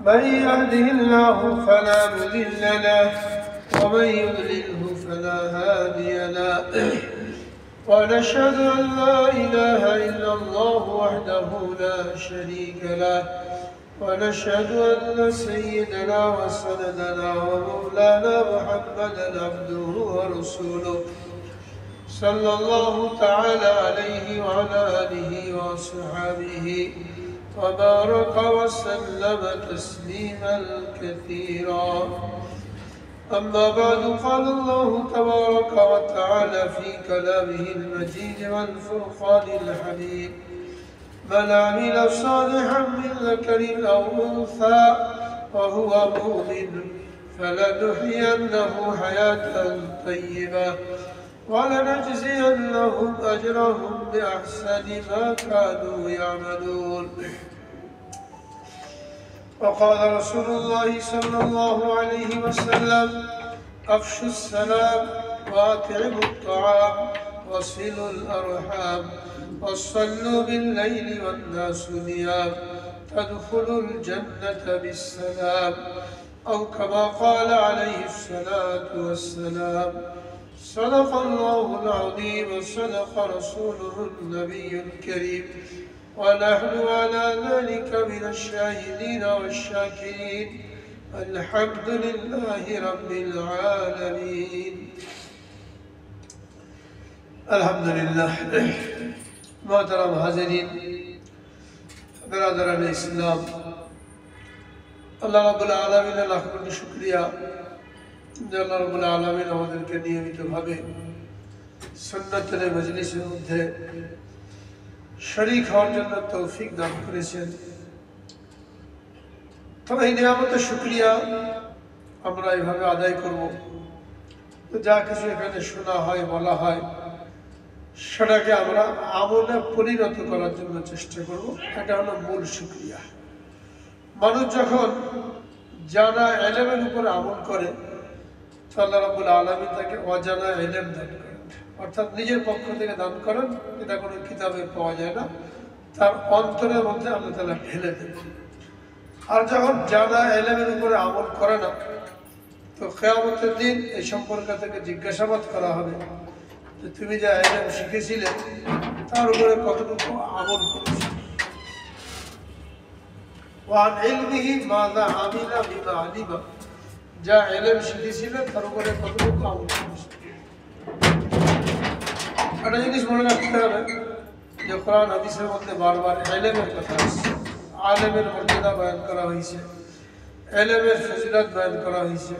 من يهده الله فلا مضل له ومن يضلله فلا هادي له ونشهد أن لا إله إلا الله وحده لا شريك له ونشهد أن سيدنا وسندنا ومولانا محمدا عبده ورسوله صلى الله تعالى عليه وعلى آله وصحبه وبارك وسلم تسليما كثيرا. أما بعد، قال الله تبارك وتعالى في كلامه المجيد والفرقان الحميد: من عمل صالحا من ذكر أو أنثى وهو مؤمن فلنحيينه حياة طيبة ولنجزينهم أجرهم بأحسن ما كانوا يعملون. وقال رسول الله صلى الله عليه وسلم: أفشوا السلام وأطعموا الطعام وصلوا الأرحام وصلوا بالليل والناس نيام تدخلوا الجنة بالسلام، أو كما قال عليه الصلاة والسلام. صدق الله العظيم وصدق رسوله النبي الكريم، ونحن على ذلك من الشاهدين والشاكرين. الحمد لله رب العالمين. الحمد لله. محترم हाज़िरीन, बिरादरान इस्लाम, আল্লাহ রাব্বুল আলামিনের লাখ কোটি শুকরিয়া যে আল্লাহ রাব্বুল আলামিন আমাদেরকে নিয়মিতভাবে সুন্নাতের মজলিসের মধ্যে শরীক হওয়ার জন্য তৌফিক দান করেছেন। তবে এই নিয়ামতের শুকরিয়া আমরা এইভাবে আদায় করব, যা কিছু এখানে শোনা হয়, বলা হয়, সেটাকে আমরা আমলে পরিণত করার জন্য চেষ্টা করব। এটা হলো মূল শুকরিয়া। মানুষ যখন জানা ইলমের উপরে আমল করে, আল্লাহ রাব্বুল আলামিন তাকে অজানা ইলম দান করেন, অর্থাৎ নিজের পক্ষ থেকে দান করেন। এটা কোনো কিতাবে পাওয়া যায় না, তার অন্তরের মধ্যে আল্লাহ তাআলা ঢেলে দেন। আর যখন জানা ইলমের উপরে আমল করে না, তো কিয়ামতের দিন এই সম্পর্কে থেকে জিজ্ঞাসাবাদ করা হবে যে তুমি যা ইলম শিখেছিলে তার উপরে কতটুকু আমল করেছো। ওয়ান ইলমিহি মাযা আমিলা বিমা আলিমা, যা ইলম শিখেছিলেন তার উপরে কতটুকু আমল করেছেন। একটা জিনিস মনে রাখতে হবে যে কোরআন হাদিসের মধ্যে বারবার ইলমের কথা আসছে, আলেমের মর্যাদা বয়ান করা হয়েছে, ইলমের ফজিলত বয়ান করা হয়েছে।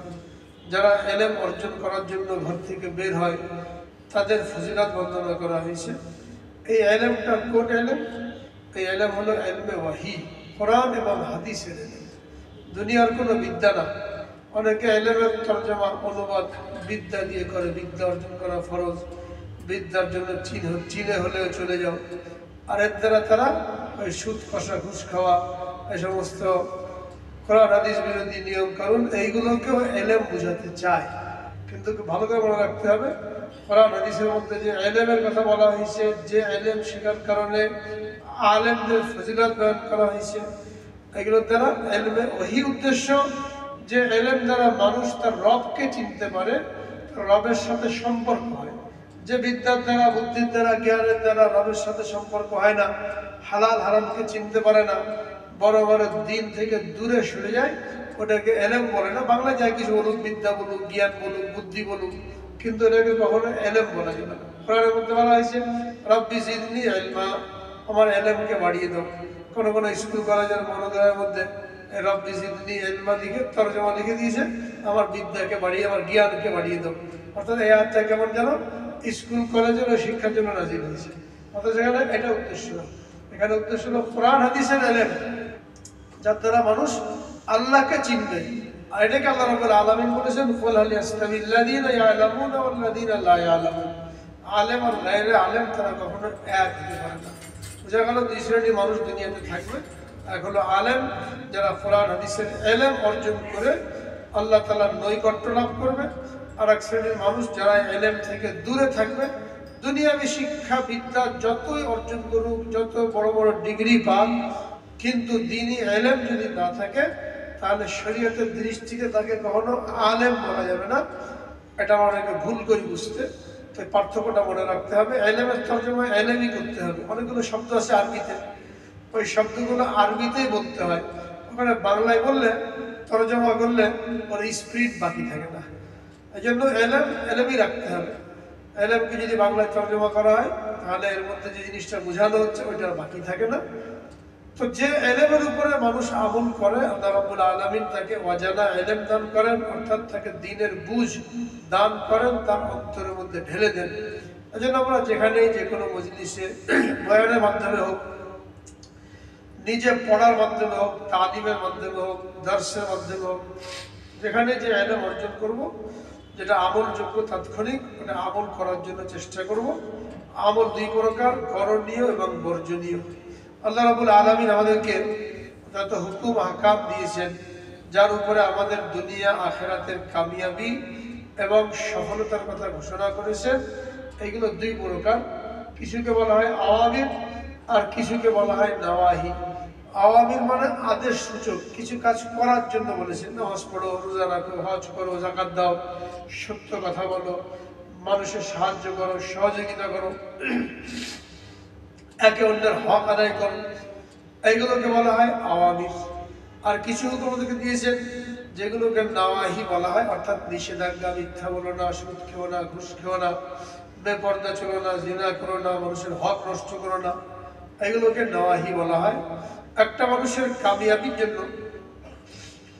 যারা ইলম অর্জন করার জন্য ঘর থেকে বের হয় তাদের ফজিলত বর্ণনা করা হয়েছে। এই ইলমটা কোন ইলম? এই ইলম হলো ইলমে ওয়াহি, কোরআন এবং হাদিসের ইলম। দুনিয়ার কোনো বিদ্যা না। অনেকে ইলমের তরজমা, অনুবাদ বিদ্যা দিয়ে করে, বিদ্যা অর্জন করা ফরজ, বিদ্যার জন্য চীনে হলেও চলে যাও। আর এর দ্বারা তারা ওই সুদ কষা, ঘুষ খাওয়া, এই সমস্ত কোরআন হাদিস বিরোধী নিয়ম কানুন, এইগুলোকেও ইলম বোঝাতে চায়। কিন্তু ভালো করে মনে রাখতে হবে, কোরআন হাদিসের মধ্যে যে ইলমের কথা বলা হয়েছে, যে ইলম শেখার কারণে আলেমদের ফজিলত বয়ান করা হয়েছে, এগুলোর দ্বারা ইলমে ওহি উদ্দেশ্য যে ইলম দ্বারা মানুষ তার রবকে চিনতে পারে, রবের সাথে সম্পর্ক হয়। যে বিদ্যার দ্বারা, বুদ্ধির দ্বারা, জ্ঞানের দ্বারা রবের সাথে সম্পর্ক হয় না, হালাল হারামকে চিনতে পারে না, বড় বড় দিন থেকে দূরে সরে যায়, ওটাকে ইলম বলে না। বাংলা যায় কিছু বলুক, বিদ্যা বলুক, জ্ঞান বলুক, বুদ্ধি বলুক, কিন্তু এটাকে কখনো ইলম বলা যাবে না। কোরআনের মধ্যে বলা হয়েছে রব্বি জিদনি ইলমা, আমার ইলমকে বাড়িয়ে দাও। কোনো কোনো স্কুল কলেজের মনোগ্রামের মধ্যে রব্বি জিদনি ইলমা লিখে তরজমা লিখে দিয়েছে, আমার বিদ্যাকে বাড়িয়ে, আমার জ্ঞানকে বাড়িয়ে দাও। অর্থাৎ এই আয়াতটা কেমন যেন স্কুল কলেজের শিক্ষার জন্য নাজিল হয়েছে। অর্থাৎ সেখানে এটা উদ্দেশ্য না। এখানে উদ্দেশ্য হলো কোরআন হাদিসের ইলম, যার দ্বারা মানুষ আল্লাহকে চিনবে। আর এটাকে আল্লাহ রাব্বুল আলামিন বলেছেন, কুল হাল ইয়াস্তাবিল্লাযীনা ইয়ালামুনা ওয়াল্লাযীনা লা ইয়ালামুন। আলেম আর গায়রে আলেম তারা কখনো এক হতে পারে না। বোঝা গেল দুই শ্রেণীর মানুষ দুনিয়াতে থাকবে। এক হলো আলেম, যারা কোরআন হাদিসের ইলম অর্জন করে আল্লাহ তাআলার নৈকট্য লাভ করবে। আর এক শ্রেণীর মানুষ যারা ইলম থেকে দূরে থাকবে, দুনিয়াবী শিক্ষা বিদ্যা যতই অর্জন করুক, যত বড় বড় ডিগ্রি পাক, কিন্তু দ্বীনি ইলম যদি না থাকে তাহলে শরীয়তের দৃষ্টিতে তাকে কখনো আলেম বলা যাবে না। এটা অনেকে ভুল করি বুঝতে। তো পার্থক্যটা মনে রাখতে হবে। এলেমের তর্জমা এলেমই করতে হবে। অনেকগুলো শব্দ আছে আরবিতে, ওই শব্দগুলো আরবিতেই বলতে হয়। ওখানে বাংলায় বললে, তর্জমা করলে ওর স্পিরিট বাকি থাকে না। এই জন্য এলেমই রাখতে হবে। এলেমকে যদি বাংলায় তর্জমা করা হয় তাহলে এর মধ্যে যে জিনিসটা বোঝানো হচ্ছে ওইটা বাকি থাকে না। তো যে এলেমের উপরে মানুষ আমল করে, আল্লাহ রাব্বুল আলামিন তাকে অজানা এলেম দান করেন, অর্থাৎ তাকে দ্বীনের বুঝ দান করেন, তার অন্তরের মধ্যে ঢেলে দেন। এই জন্য আমরা যেখানেই যে কোনো মজলিসে বয়ানের মাধ্যমে হোক, নিজে পড়ার মাধ্যমে হোক, তালিমের মাধ্যমে হোক, দর্শের মাধ্যমে হোক, যেখানে যে এলেম অর্জন করব, যেটা আমলযোগ্য তাৎক্ষণিক, ওটা আমল করার জন্য চেষ্টা করব। আমল দুই প্রকার, করণীয় এবং বর্জনীয়। আল্লাহ রাব্বুল আলামিন আমাদেরকে যত হুকুম আহকাম দিয়েছেন, যার উপরে আমাদের দুনিয়া আখিরাতের কামিয়াবি এবং সফলতার কথা ঘোষণা করেছেন, এইগুলো দুই প্রকার। কিছুকে বলা হয় আওয়ামির, আর কিছুকে বলা হয় নাওয়াহি। আওয়ামির মানে আদেশ সূচক, কিছু কাজ করার জন্য বলেছেন। নামাজ পড়ো, রোজা রাখো, হজ করো, জাকাত দাও, সত্য কথা বলো, মানুষের সাহায্য করো, সহযোগিতা করো, একে অন্যের হক আদায় করো, এইগুলোকে বলা হয় আওয়ামির। আর কিছু হুকুম আমাদেরকে দিয়েছেন যেগুলোকে নাওয়াহি বলা হয়, অর্থাৎ নিষেধাজ্ঞা। মিথ্যা বলো না, সুদ খেও না, ঘুষ খেও না, বেপর্দা চলো না, জিনা করো না, মানুষের হক নষ্ট করো না, এগুলোকে নাওয়াহি বলা হয়। একটা মানুষের কামিয়াবির জন্য,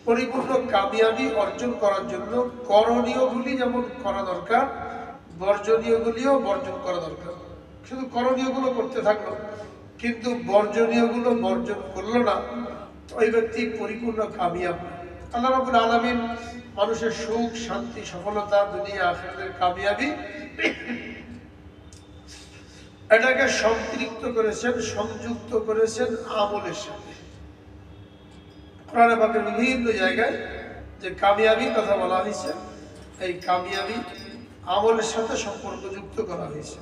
পরিপূর্ণ কামিয়াবি অর্জন করার জন্য করণীয়গুলি যেমন করা দরকার, বর্জনীয়গুলিও বর্জন করা দরকার। শুধু করণীয়গুলো করতে থাকলো কিন্তু বর্জনীয়গুলো বর্জন করলো না, ওই ব্যক্তি পরিপূর্ণ কামিয়াব। আল্লাহ রাব্বুল আলামিন মানুষের সুখ, শান্তি, সফলতা, দুনিয়া আখিরাতের কামিয়াবি, এটাকে সম্পৃক্ত করেছেন, সংযুক্ত করেছেন আমলের সাথে। কোরআনে পাকের বিভিন্ন জায়গায় যে কামিয়াবির কথা বলা হয়েছে, এই কামিয়াবি আমলের সাথে সম্পর্কযুক্ত করা হয়েছে।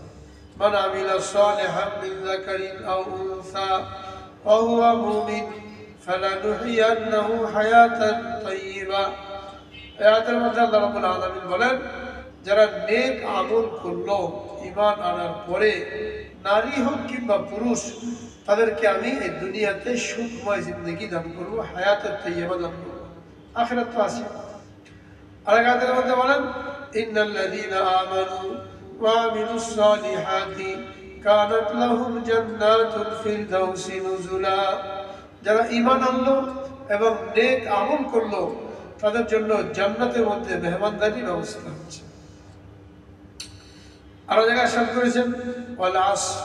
মান আমিলা সালিহান মিন যাকারিন আও উনসা ওয়া হুয়া মুমিন ফালানুহইয়ান্নাহু হায়াতান তাইয়্যিবা। আয়াতের মধ্যে আল্লাহ রাব্বুল আলামিন বলেন, যারা নেক আমল করলো ঈমান আনার পরে, নারী হোক কিংবা পুরুষ, তাদেরকে আমি এই দুনিয়াতে সুখময় জিন্দেগি দান করবো, হায়াতে তাইয়্যিবা দান করবো। আখিরাত তো আছে। আর আয়াতের মধ্যে বলেন, ইন্নাল্লাযীনা আমানু ওয়া আমিলুস সালিহাতি কানাত লাহুম জান্নাতুল ফিরদাউসি নুজুলা। যারা ঈমান আনলো এবং নেক আমল করলো, তাদের জন্য জান্নাতের মধ্যে মেহমানদারির ব্যবস্থা হচ্ছে। আরো জায়গায় সাথ করেছেন, ওয়াল আসর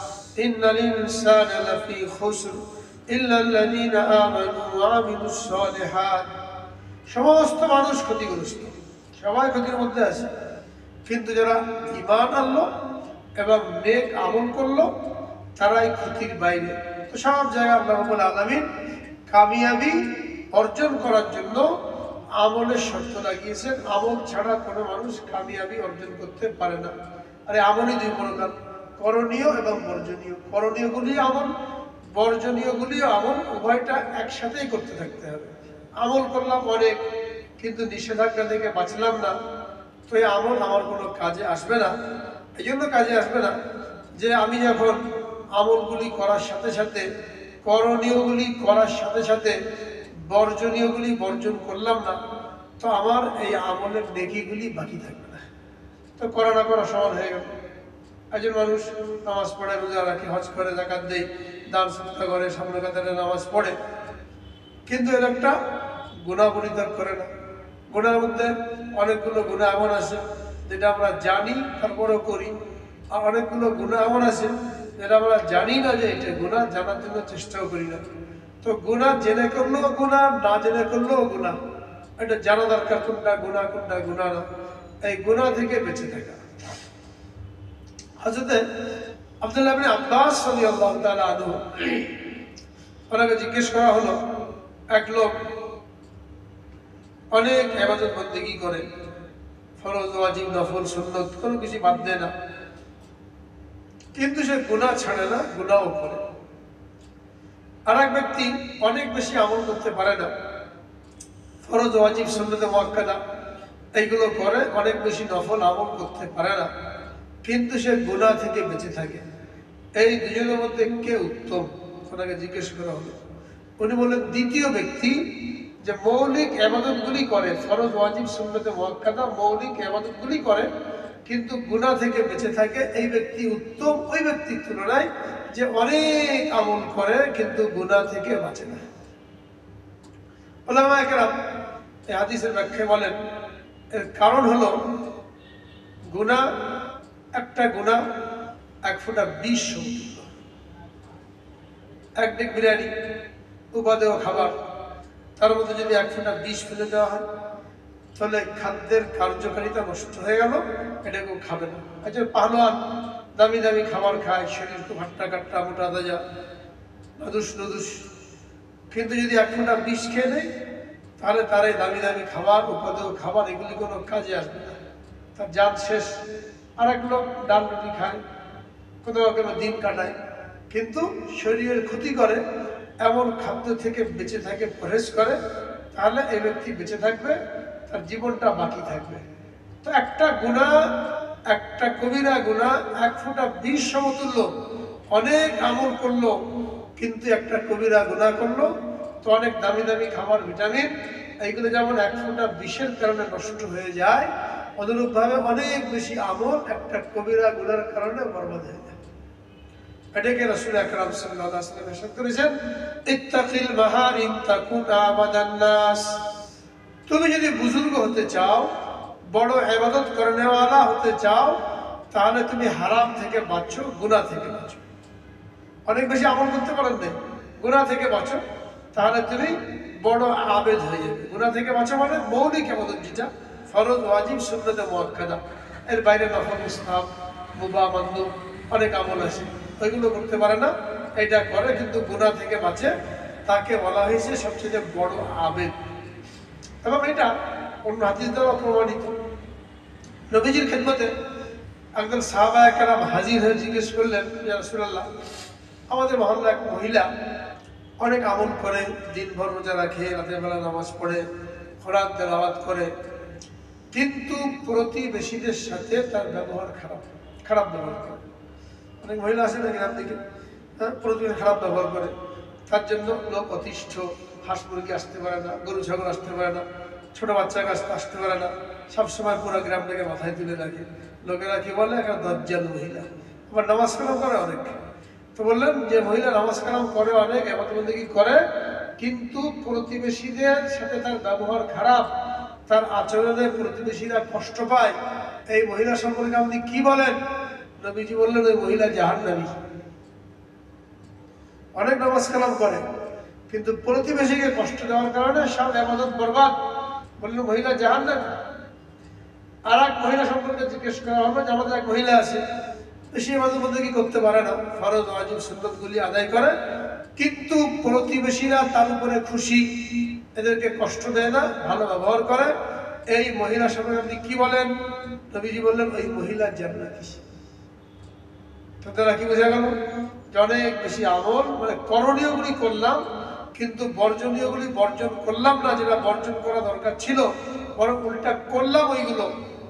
ইন্নাল ইনসানা লাফি খুসর ইল্লাল্লাযীনা আমানু ওয়া আমিলুস সালিহাত। সমস্ত মানুষ ক্ষতিগ্রস্ত, সবাই ক্ষতির মধ্যে আছে, কিন্তু যারা ঈমান আনলো এবং নেক আমল করলো তারাই ক্ষতির বাইরে। তো সব জায়গায় আল্লাহ রাব্বুল আলামিন কামিয়াবি অর্জন করার জন্য আমলের শর্ত লাগিয়েছেন। আমল ছাড়া কোনো মানুষ কামিয়াবি অর্জন করতে পারে না। আরে আমলই দুই প্রকার, করণীয় এবং বর্জনীয়। করণীয়গুলি আমল, বর্জনীয়গুলিও আমল, উভয়টা একসাথেই করতে থাকতে হবে। আমল করলাম অনেক কিন্তু নিষেধাজ্ঞা থেকে বাঁচলাম না, তো এই আমল আমার কোনো কাজে আসবে না। এই জন্য কাজে আসবে না যে আমি যখন আমলগুলি করার সাথে সাথে, করণীয়গুলি করার সাথে সাথে বর্জনীয়গুলি বর্জন করলাম না, তো আমার এই আমলের নেকিগুলি বাকি থাকবে না, তো করা না করা সমান হয়ে গেল। একজন মানুষ নামাজ পড়ে, রোজা রাখে, হজ করে, যাকাত দেয়, দান সদকা করে, সামনে কাতারে নামাজ পড়ে, কিন্তু এর একটা গুনাহ পরিত্যাগ করে না। গুনার মধ্যে অনেকগুলো গুনাহ এমন আছে যেটা আমরা জানি তারপরেও করি, আর অনেকগুলো গুনাহ এমন আছে যেটা আমরা জানি না যে এটা গুনাহ, জানার জন্য চেষ্টাও করি না। তো গুনাহ জেনে করলেও গুনাহ, না জেনে করলেও গুনাহ, এটা জানা দরকার কোনটা গুনাহ কোনটা গুনাহ না, এই গুনাহ থেকে বেঁচে থাকা। হযরত আব্দুল্লাহ ইবনে আব্বাস রাদিয়াল্লাহু তাআলা আনহু, ওনাকে জিজ্ঞেস করা হলো, এক লোক অনেক ইবাদত বন্দেগী করে, ফরজ, ওয়াজিব, নফল, সুন্নত কোনো কিছু বাদ দেয় না, কিন্তু সে গুনাহ ছাড়ে না, গুনাহও করে। আর এক ব্যক্তি অনেক বেশি আমল করতে পারে না, ফরজ ওয়াজিব সুন্নতে মুআক্কাদা এইগুলো করে, অনেক বেশি নফল আমল করতে পারে না, কিন্তু সে গুনাহ থেকে বেঁচে থাকে, এই দুজনের মধ্যে কে উত্তম? ওনাকে জিজ্ঞেস করা হলো। উনি বললেন দ্বিতীয় ব্যক্তি যে মৌলিক ইবাদতগুলি করে, ফরজ ওয়াজিব সুন্নতে মুআক্কাদা মৌলিক ইবাদতগুলি করে কিন্তু গুনাহ থেকে বেঁচে থাকে, এই ব্যক্তি উত্তম ওই ব্যক্তির তুলনায় যে অনেক আমল করে কিন্তু গুনাহ থেকে বাঁচে না। উলামায়ে কেরাম এই হাদিসের ব্যাখ্যায় বলেন এর কারণ হলো গুনাহ, একটা গুনাহ এক ফোঁটা বিষ সমতুল্য। এক ডিগ বিরিয়ানি উপাদেয় খাবার, তার মধ্যে যদি এক ফোঁটা বিষ ফেলে দেওয়া হয় তাহলে খাদ্যের কার্যকারিতা নষ্ট হয়ে গেল, এটা কেউ খাবে না। আচ্ছা, পাহলোয়ান দামি দামি খাবার খায়, শরীর খুব হাট্টা কাট্টা মোটা তাজা নদুস নদুস, কিন্তু যদি এক ফোঁটা বিষ খেয়ে নেয় তাহলে তার এই দামি দামি খাবার উপাদেয় খাবার এগুলি কোনো কাজে আসবে না, তার জান শেষ। আর এক লোক ডাল রুটি খায়, কোথাও কোনো দিন কাটায়, কিন্তু শরীরের ক্ষতি করে এমন খাদ্য থেকে বেঁচে থাকে, পরহেজ করে, তাহলে এই ব্যক্তি বেঁচে থাকবে, তার জীবনটা বাকি থাকবে। তো একটা গুনাহ, একটা কবিরা গুনাহ এক ফোঁটা বিষ সমতুল্য। অনেক আমল করলো কিন্তু একটা কবিরা গুনাহ করলো, তো অনেক দামি দামি খাবার ভিটামিন এইগুলো যেমন এক ফোঁটা বিষের কারণে নষ্ট হয়ে যায়, অনুরূপভাবে অনেক বেশি আমল একটা কবিরা গুনার কারণে বরবাদ হয়ে যায়। এটাকে রাসূল আকরাম সাল্লাল্লাহু আলাইহি ওয়াসাল্লাম ইরশাদ করেছেন, ইত্তাকিল মাহারিম তাকুন আবাদান নাস। তুমি যদি বুজুর্গ হতে চাও, বড় ইবাদত করনেওয়ালা হতে চাও, তাহলে তুমি হারাম থেকে বাঁচো, গুনাহ থেকে বাঁচো। অনেক বেশি আমল করতে পারেন না, গুনাহ থেকে বাঁচো, তাহলে তুমি বড় আবেদ হয়ে যাবে। গুনাহ থেকে বাঁচো মানে মৌলিক ইবাদত যেটা ফরজ ওয়াজিব সুন্নতে মুআক্কাদা, এর বাইরে নফল মুস্তাহাব মুবাহ মানদুব অনেক আমল আছে, ওইগুলো করতে পারে না, এটা করে কিন্তু গুনাহ থেকে বাঁচে, তাকে বলা হয়েছে সবচেয়ে বড় আবেদ। এবং এটা অন্য হাদিস দ্বারা প্রমাণিত। নবীজির খেদমতে একজন সাহাবায়ে কেরাম হাজির হয়ে জিজ্ঞেস করলেন, ইয়া রাসূলুল্লাহ, আমাদের মহল্লা এক মহিলা অনেক আমল করে, দিনভর রোজা রাখে, রাতের বেলা নামাজ পড়ে, কোরআন তেলাওয়াত করে, কিন্তু প্রতিবেশীদের সাথে তার ব্যবহার খারাপ ব্যবহার করে। অনেক মহিলা আছে না গ্রাম থেকে, প্রতিবেশী খারাপ ব্যবহার করে, তার জন্য লোক অতিষ্ঠ, হাঁস মুরগি আসতে পারে না, গরু ছাগল আসতে পারে না, ছোট বাচ্চা কাছে আসতে পারে না, সবসময় পুরো গ্রামটাকে মাথায় তুলে রাখে। লোকেরা কি বলে, একটা দজ্জাল মহিলা। আবার নামাজ কালাম করে অনেক। তো বললেন যে মহিলা নামাজ কালাম করে অনেক, ইবাদতবন্দেগি করে, কিন্তু প্রতিবেশীদের সাথে তার ব্যবহার খারাপ, তার আচরণে প্রতিবেশীরা কষ্ট পায়, এই মহিলা সম্পর্কে আপনি কি বলেন? নবীজি বললেন, ওই মহিলা জাহান্নামী। অনেক নামাজ কালাম করে কিন্তু প্রতিবেশীকে কষ্ট দেওয়ার কারণে সব ইবাদত বরবাদ, বললেন মহিলা জাহান্নামী। আর এক মহিলা সম্পর্কে জিজ্ঞেস করা হলো যে আমাদের এক মহিলা আছে, বেশি ইবাদতবন্দেগি করতে পারে না, ফরজ ওয়াজিব সুন্নতগুলি আদায় করে, কিন্তু প্রতিবেশীরা তার উপরে খুশি, এদেরকে কষ্ট দেয় না, ভালো ব্যবহার করে, এই মহিলা সম্পর্কে আপনি কি বলেন? নবীজি বললেন, ওই মহিলা জান্নাতি। তারা কি বোঝা গেল? যে অনেক বেশি আমল মানে করণীয়গুলি করলাম কিন্তু বর্জনীয়গুলি বর্জন করলাম না, যেটা বর্জন করা দরকার ছিল, বরং উল্টা করলাম ওইগুলো।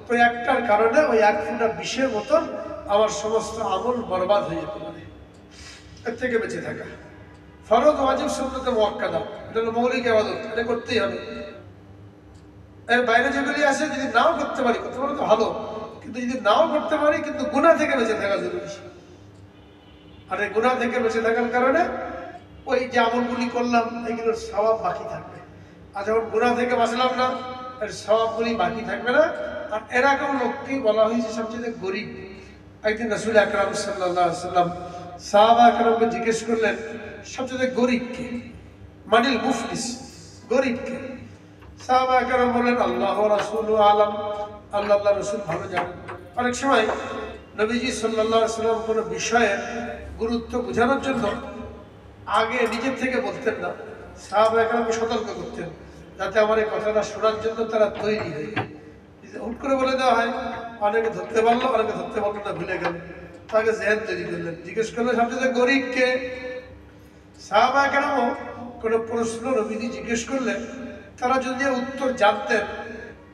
তো একটার কারণে ওই এক ফোঁটা বিষের মতন আমার সমস্ত আমল বরবাদ হয়ে যেতে পারে। এর থেকে বেঁচে থাকা ফরজ ওয়াজিব সুন্নতে মুআক্কাদা, এটা হলো মৌলিক ইবাদত, এটা করতেই হবে। এর বাইরে যেগুলি আছে যদি নাও করতে পারি তো ভালো, কিন্তু যদি নাও করতে পারি কিন্তু গুনাহ থেকে বেঁচে থাকা জরুরি। আর এই গুনাহ থেকে বেঁচে থাকার কারণে ওই যে আমলগুলি করলাম এগুলোর সওয়াব বাকি থাকবে। আর যখন গুনাহ থেকে বাঁচলাম না, এর সওয়াবগুলি বাকি থাকবে না। আর এরকম লোককেই বলা হয়েছে সবচেয়ে গরিব। একদিন রাসূল আকরাম সাল্লাল্লাহু আলাইহি ওয়াসাল্লাম সাহাবা একরামকে জিজ্ঞেস করলেন, সবচেয়ে গরিব কে? মানিল মুফলিস, গরিব কে? সাহাবা একরাম বললেন, আল্লাহ ওয়া রাসূলু আলাম, আল্লাহ রাসূল ভালো জানেন। অনেক সময় নবীজি সাল্লাল্লাহু আলাইহি ওয়াসাল্লাম কোনো বিষয়ের গুরুত্ব বোঝানোর জন্য আগে নিজের থেকে বলতেন না, সাহাবা একরামকে সতর্ক করতেন, যাতে আমার এই কথাটা শোনার জন্য তারা তৈরি হয়ে যায়। হুট করে বলে দেওয়া হয়, অনেকে ধরতে পারলো, অনেকে ধরতে পারলো না, ভুলে গেল, তাকে জেহেন তৈরি করলেন। জিজ্ঞেস করলেন সবচেয়ে গরিব কে? সাহাবা একরামও কোনো প্রশ্ন নবীজি জিজ্ঞেস করলেন তারা যদি উত্তর জানতেন,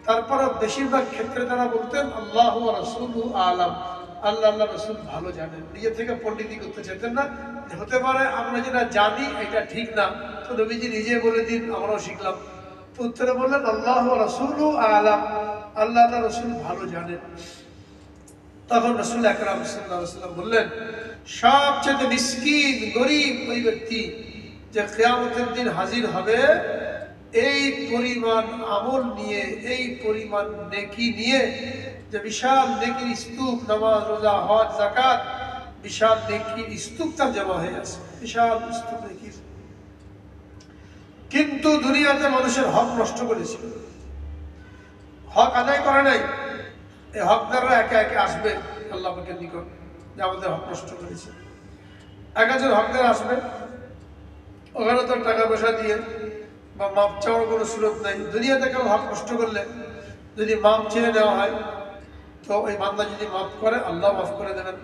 তারপর বেশিরভাগ ক্ষেত্রে তারা বলতেন আল্লাহ ওয়া রাসূলুহু আলাম, আল্লাহ আল্লাহ রসুল ভালো জানেন। নিজে থেকে পণ্ডিতি করতে চাইতেন না। হতে পারে আমরা যেটা জানি এটা ঠিক না, তো নবীজি নিজে বলে দিন, আমরাও শিখলাম। তো উত্তরে বললেন আল্লাহ ওয়া রাসূলুহু আলাম, আল্লাহ আল্লাহ রসুল ভালো জানেন। তখন রাসূল আকরাম সাল্লাল্লাহু আলাইহি ওয়াসাল্লাম বললেন, সবচেয়ে মিসকিন গরীব ওই ব্যক্তি যে কিয়ামতের দিন হাজির হবে এই পরিমাণ আমল নিয়ে, এই পরিমাণ নেকি নিয়ে, যে বিশাল নেকির স্তূপ, নামাজ রোজা হজ যাকাত, বিশাল নেকির স্তূপ তার জমা হয়ে আছে, বিশাল স্তূপ নেকির। কিন্তু দুনিয়াতে মানুষের হক নষ্ট করেছিল, হক আদায় করে নাই। এই হকদাররা একে একে আসবে আল্লাহ পাকের নিকট, যে আমাদের হক নষ্ট করেছে। একজন হকদার আসবে, ওখানে তো টাকা পয়সা দিয়ে বা মাপ চাওয়ার কোনো সুযোগ নাই। দুনিয়াতে কেউ হক নষ্ট করলে যদি মাপ চেয়ে নেওয়া হয়, তো ওই বান্দা যদি মাফ করে আল্লাহ মাফ করে দেবেন।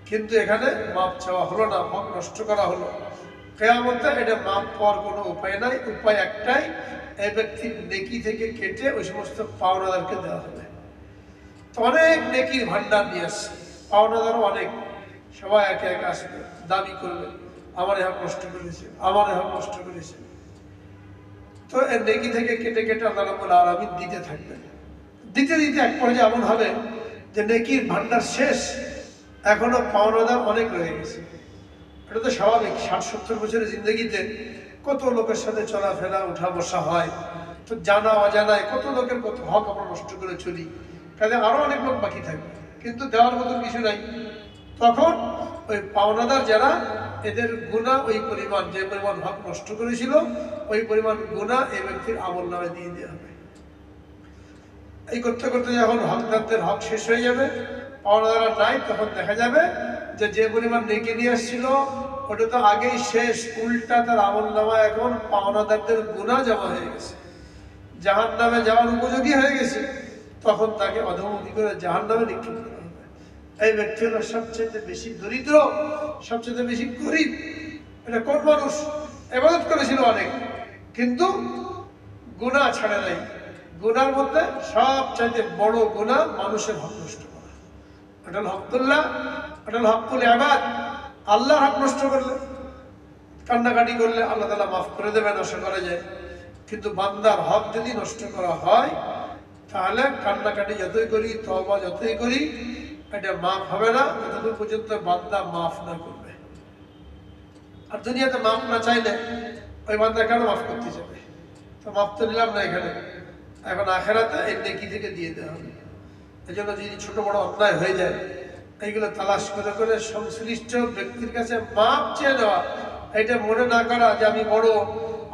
কিন্তু এখানে মাপ চাওয়া হলো না, হক নষ্ট করা হলো। কিয়ামতে এটা মাপ পাওয়ার কোনো উপায় নাই। উপায় একটাই, এই ব্যক্তির নেকি থেকে কেটে ওই সমস্ত পাওনাদারকে দেওয়া হবে। তো অনেক নেকির ভান্ডার নিয়ে আসছে, পাওনাদারও অনেক, সবাই একে একে আসবে, দাবি করবে আমার হক নষ্ট করেছে, আমার হক নষ্ট করেছে। তো এর নেকি থেকে কেটে কেটে আল্লাহ রাব্বুল আলামিন দিতে থাকবেন। দিতে দিতে এক পর্যায়ে এমন হবে যে নেকির ভান্ডার শেষ, এখনো পাওনাদার অনেক রয়ে গেছে। এটা তো স্বাভাবিক, ৬০-৭০ বছরের জিন্দগিতে কত লোকের সাথে চলাফেরা উঠা বসা হয়, তো জানা অজানায় কত লোকের কত হক আমরা নষ্ট করে চলি, কাজে আরো অনেক লোক বাকি থাকবে, কিন্তু দেওয়ার মতো কিছু নাই। তখন ওই পাওনাদার যারা, এদের গুনাহ ওই পরিমাণ, যে পরিমাণ হক নষ্ট করেছিল ওই পরিমাণ গুনাহ এই ব্যক্তির আমল নামে দিয়ে দেওয়া হবে। এই করতে করতে যখন হকদারদের হক শেষ হয়ে যাবে, পাওনাদার নাই, তখন দেখা যাবে যে যে পরিমাণ নেকি নিয়ে আসছিল ওটা তো আগেই শেষ, উল্টা তার আমল নামা এখন পাওনাদারদের গুনাহ জমা হয়ে গেছে, জাহান্নামে যাওয়ার উপযোগী হয়ে গেছে। তখন তাকে অধমুখী করে জাহান্নামে নিক্ষেপ করা হবে। এই ব্যক্তি হলো সবচেয়ে বেশি দরিদ্র, সবচেয়ে বেশি গরিব। এটা কোন মানুষ ইবাদত করেছিল অনেক, কিন্তু গুনাহ ছাড়ে নাই। গুনার মধ্যে সবচাইতে বড় গুনাহ মানুষের হক নষ্ট করা। এটা হল হকুল্লাহ, এটা হল হকুল ইবাদ। আল্লাহর হক নষ্ট করলে, কান্নাকাটি করলে আল্লাহ তাআলা মাফ করে দেবেন, আশা করা যায়। কিন্তু বান্দার হক যদি নষ্ট করা হয়, তাহলে কান্নাকাটি যতই করি, তওবা যতই করি, এটা মাফ হবে না যতদূর পর্যন্ত বান্দা মাফ না করবে। আর দুনিয়াতে মাফ না চাইলে ওই বান্দা কেন মাফ করতে যাবে? তো মাফ তো নিলাম না এখানে, এখন আখেরাতে এই নেকি থেকে দিয়ে দেওয়া হবে। এই জন্য যদি ছোট বড় অন্যায় হয়ে যায়, এইগুলো তালাশ করে করে সংশ্লিষ্ট ব্যক্তির কাছে মাপ চেয়ে দেওয়া। এটা মনে না করা যে আমি বড়,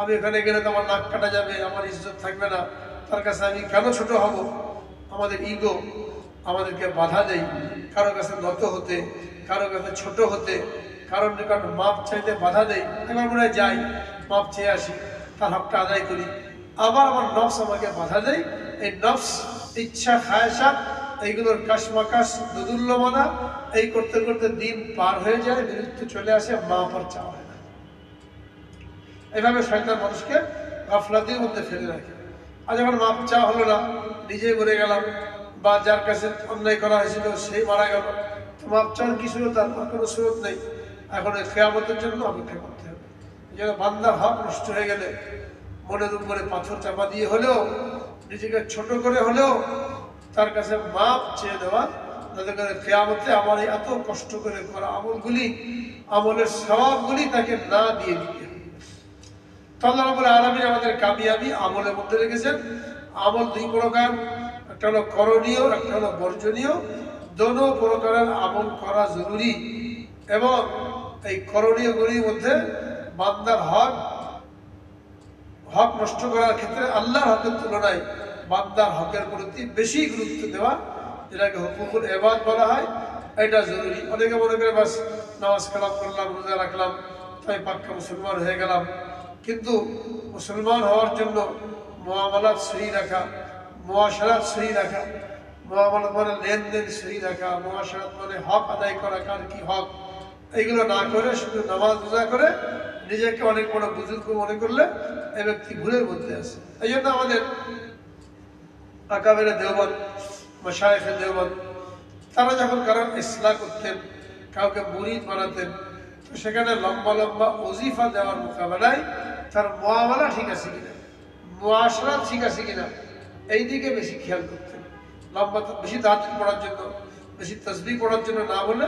আমি এখানে গেলে তো আমার নাক কাটা যাবে, আমার ইজ্জত থাকবে না, তার কাছে আমি কেন ছোট হব। আমাদের ইগো আমাদেরকে বাধা দেয় কারো কাছে নত হতে, কারো কাছে ছোট হতে, কারোর নিকট মাপ চাইতে বাধা দেয়। এবার মনে হয় যাই, মাপ চেয়ে আসি, তার হকটা আদায় করি। আবার আমার নফস আমাকে বাধা দেয়। এই নফস, ইচ্ছা, খায়সাত, এইগুলোর কাশমাকাশ, দুদুল্যমানা, এই করতে করতে দিন পার হয়ে যায়, বিরুদ্ধে চলে আসে, মাপ আর চাওয়া হয় না। এইভাবে শয়তান মানুষকে গাফলাতির মধ্যে ফেলে রাখে। আর যখন মাপ চাওয়া হলো না, নিজেই মরে গেলাম, বা যার কাছে অন্যায় করা হয়েছিল সেই মারা গেল, তো মাপ চাওয়ার কিছু তার কোনো সুযোগ নেই। এখন এই কিয়ামতের জন্য অপেক্ষা করতে হবে। যেন বান্দার হক নষ্ট হয়ে গেলে মনের উপরে পাথর চাপা দিয়ে হলেও, নিজেকে ছোট করে হলেও তার কাছে মাপ চেয়ে দেওয়া, যাতে করে কিয়ামতে আমার এই এত কষ্ট করে করা আমলগুলি, আমলের সওয়াবগুলি তাকে না দিয়ে দিতে। তো আল্লাহ রাব্বুল আলামিন আমাদের কামিয়াবি আমলের মধ্যে রেখেছেন। আমল দুই প্রকার, একটা হলো করণীয়, একটা হলো বর্জনীয়। দোনো প্রকারের আমল করা জরুরি, এবং এই করণীয়গুলির মধ্যে বান্দার হক নষ্ট করার ক্ষেত্রে আল্লাহর হকের তুলনায় বান্দার হকের প্রতি বেশি গুরুত্ব দেওয়া, যেটাকে হুকুকুল ইবাদ বলা হয়, এটা জরুরি। অনেকে মনে করে বাস নামাজ কালাম করলাম, রোজা রাখলাম, তাই পাক্কা মুসলমান হয়ে গেলাম। কিন্তু মুসলমান হওয়ার জন্য মুআমালাত সহি রাখা, মুআশারাত সহি রাখা, মুআমালাত মানে লেনদেন সহি রাখা, মুআশারাত মানে হক আদায় করা, কার কি হক, এইগুলো না করে শুধু নামাজ রোজা করে নিজেকে অনেক বড় বুজুর্গ মনে করলে এই ব্যক্তি ভুলের মধ্যে আছে। এই জন্য আমাদের আকাবেরে দেওবন্দ, মাশায়েখে দেওবন্দ, তারা যখন কারণ ইসলাহ করতেন, কাউকে মুরিদ বানাতেন, তো সেখানে লম্বা লম্বা ওজিফা দেওয়ার মোকাবেলায় তার মুআমালা ঠিক আছে কিনা, মুআশারাত ঠিক আছে কিনা, এই দিকে বেশি খেয়াল করতেন। লম্বা বেশি তাহাজ্জুদ পড়ার জন্য, বেশি তাসবিহ পড়ার জন্য না বলে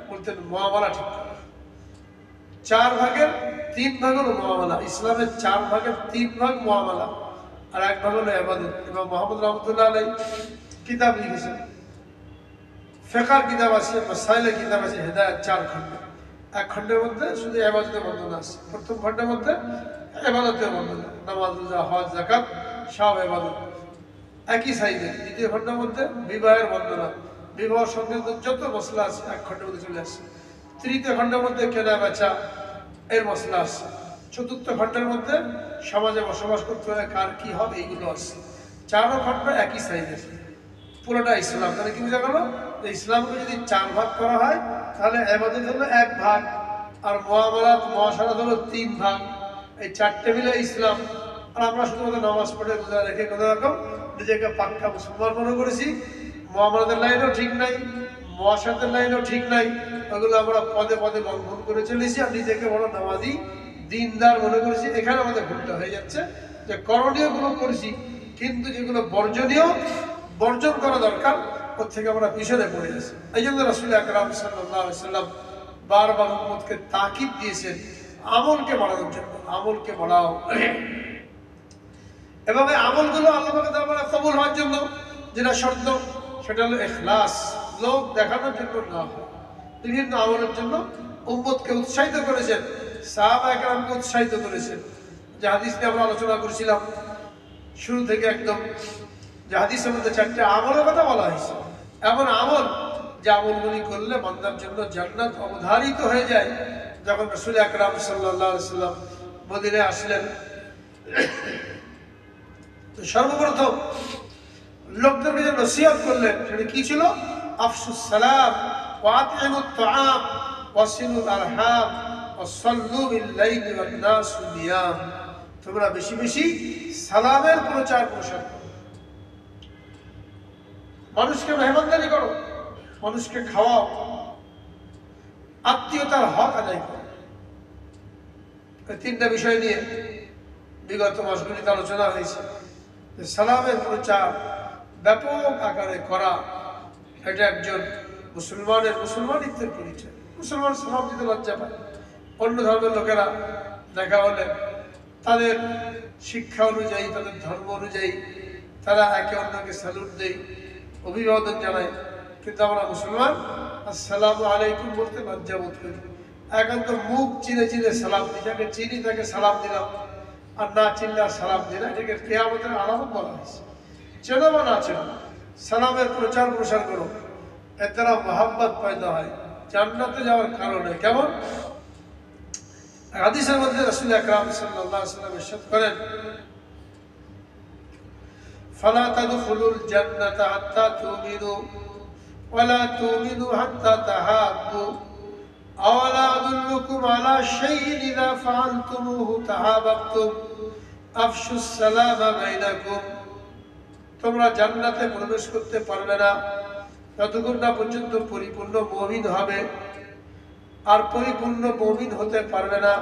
বলতেন মুআমালা ঠিক করা। 4 ভাগের 3 ভাগ হলো মুআমালা। ইসলামের 4 ভাগের 3 ভাগ মুআমালা, আর 1 ভাগ হলো ইবাদত। ইমাম মুহাম্মদ রাহমাতুল্লাহ আলাইহি কিতাব লিখেছেন, ফিকহের কিতাব আছে, মাসাইলের কিতাব আছে, হিদায়াত 4 খণ্ড। 1 খণ্ডের মধ্যে শুধু ইবাদতের বর্ণনা আছে, প্রথম খণ্ডের মধ্যে ইবাদতের বর্ণনা, নামাজ, রোজা, হজ, যাকাত সব ইবাদত একই সাইজে। দ্বিতীয় খণ্ডের মধ্যে বিবাহের বর্ণনা, বিবাহ সংক্রান্ত যত মশলা আছে 1 খণ্ডের মধ্যে চলে আসছে। তৃতীয় খণ্ডের মধ্যে কেনা বেচা এর মশলা আছে। চতুর্থ খণ্ডের মধ্যে সমাজে বসবাস করতে হলে কার কি হবে এইগুলো আছে। 4 খণ্ড একই সাইজে, পুরোটা ইসলাম। তাহলে কি বোঝা গেল? যে ইসলামকে যদি 4 ভাগ করা হয় তাহলে ইবাদত হলো 1 ভাগ, আর মুআমালাত মুআশারাত হলো 3 ভাগ। এই 4টে মিলে ইসলাম। আর আমরা শুধুমাত্র নামাজ পড়ে রোজা রেখে কোনো রকম নিজেকে পাক্কা মুসলমান মনে করেছি। মুআমালাতের লাইনও ঠিক নাই, মুআশারাতের লাইনও ঠিক নাই, ওগুলো আমরা পদে পদে লঙ্ঘন করে চলেছি, আর নিজেকে বড় নামাজি দিনদার মনে করেছি। এখানে আমাদের ভুলটা হয়ে যাচ্ছে যে করণীয় গুলো করেছি, কিন্তু যেগুলো বর্জনীয়, বর্জন করা দরকার, ওর থেকে আমরা পিছনে পড়ে গেছি। এই জন্য রাসূল আকরাম সাল্লাল্লাহু আলাইহি সাল্লাম বারবার উম্মতকে তাকিদ দিয়েছেন আমলকে বাড়ানোর জন্য। আমলকে বাড়াও, এবং এই আমলগুলো আল্লাহ পাকের দরবারে কবুল হওয়ার জন্য যেটা শর্ত, সেটা হলো ইখলাস। লোক দেখানোর জন্য না হয়। বিভিন্ন আমলের জন্য উম্মতকে উৎসাহিত করেছেন, সাহাবায়ে কেরামকে উৎসাহিত করেছেন। যে হাদিস নিয়ে আমরা আলোচনা করেছিলাম শুরু থেকে একদম, যে হাদিসের মধ্যে 4টে আমলের কথা বলা হয়েছে। এমন আমল যে আমলগুলি করলে বান্দার জন্য জান্নাত অবধারিত হয়ে যায়। যখন রাসূল আকরাম সাল্লাল্লাহু আলাইহি সাল্লাম মদিনায় আসলেন, তো সর্বপ্রথম লোকদেরকে যে নসিহত করলেন সেটা কি ছিল? আফশুস সালাম ওয়া আতিমুত তাআম ওয়াসিলুল আরহাম ওয়াসাল্লু বিল লাইলি ওয়ান নাসু নিয়াম। তোমরা বেশি বেশি সালামের প্রচার প্রসার করো, মানুষকে মেহমানদারি করো, মানুষকে খাওয়াও, আত্মীয়তার হক আদায় করো। এই 3টা বিষয় নিয়ে বিগত মাসগুলিতে আলোচনা হয়েছে। সালামের প্রচার ব্যাপক আকারে করা, এটা একজন মুসলমানের মুসলমানিত্বের পরিচয়। মুসলমান সালাম দিতে লজ্জা পায়। অন্য ধর্মের লোকেরা দেখা হলে তাদের শিক্ষা অনুযায়ী, তাদের ধর্ম অনুযায়ী তারা একে অন্যকে স্যালুট দেয়, অভিবাদন জানায়। কিন্তু আমরা মুসলমান আসসালামু আলাইকুম বলতে লজ্জা বোধ করি। একান্ত মুখ চিনে চিনে সালাম দিই, যাকে চিনি তাকে সালাম দিলাম, আর না চিনলে আর সালাম দিই না। এটাকে কিয়ামতের আলামত বলা হয়েছে। চেনো বা না চেনো, সালামের প্রচার প্রসার করো, এর দ্বারা মহাব্বত পয়দা হয়, জান্নাতে যাওয়ার কারণে। কেমন? হাদিসের মধ্যে রাসূল আকরাম সাল্লাল্লাহু আলাইহি ওয়াসাল্লাম ইরশাদ করেন, ফালা তাদখুলুল জান্নাতা হাত্তা তুমিনু ওয়ালা তুমিনু হাত্তা তাহাব্বু আওয়ালা আদুল্লুকুম আলা শাইইন ইযা ফাআলতুমুহু তাহাব্বাতুম আফশুস সালামা বাইনাকুম। তোমরা জান্নাতে প্রবেশ করতে পারবে না যতক্ষণ না পর্যন্ত পরিপূর্ণ মুমিন হবে, আর পরিপূর্ণ মুমিন হতে পারবে না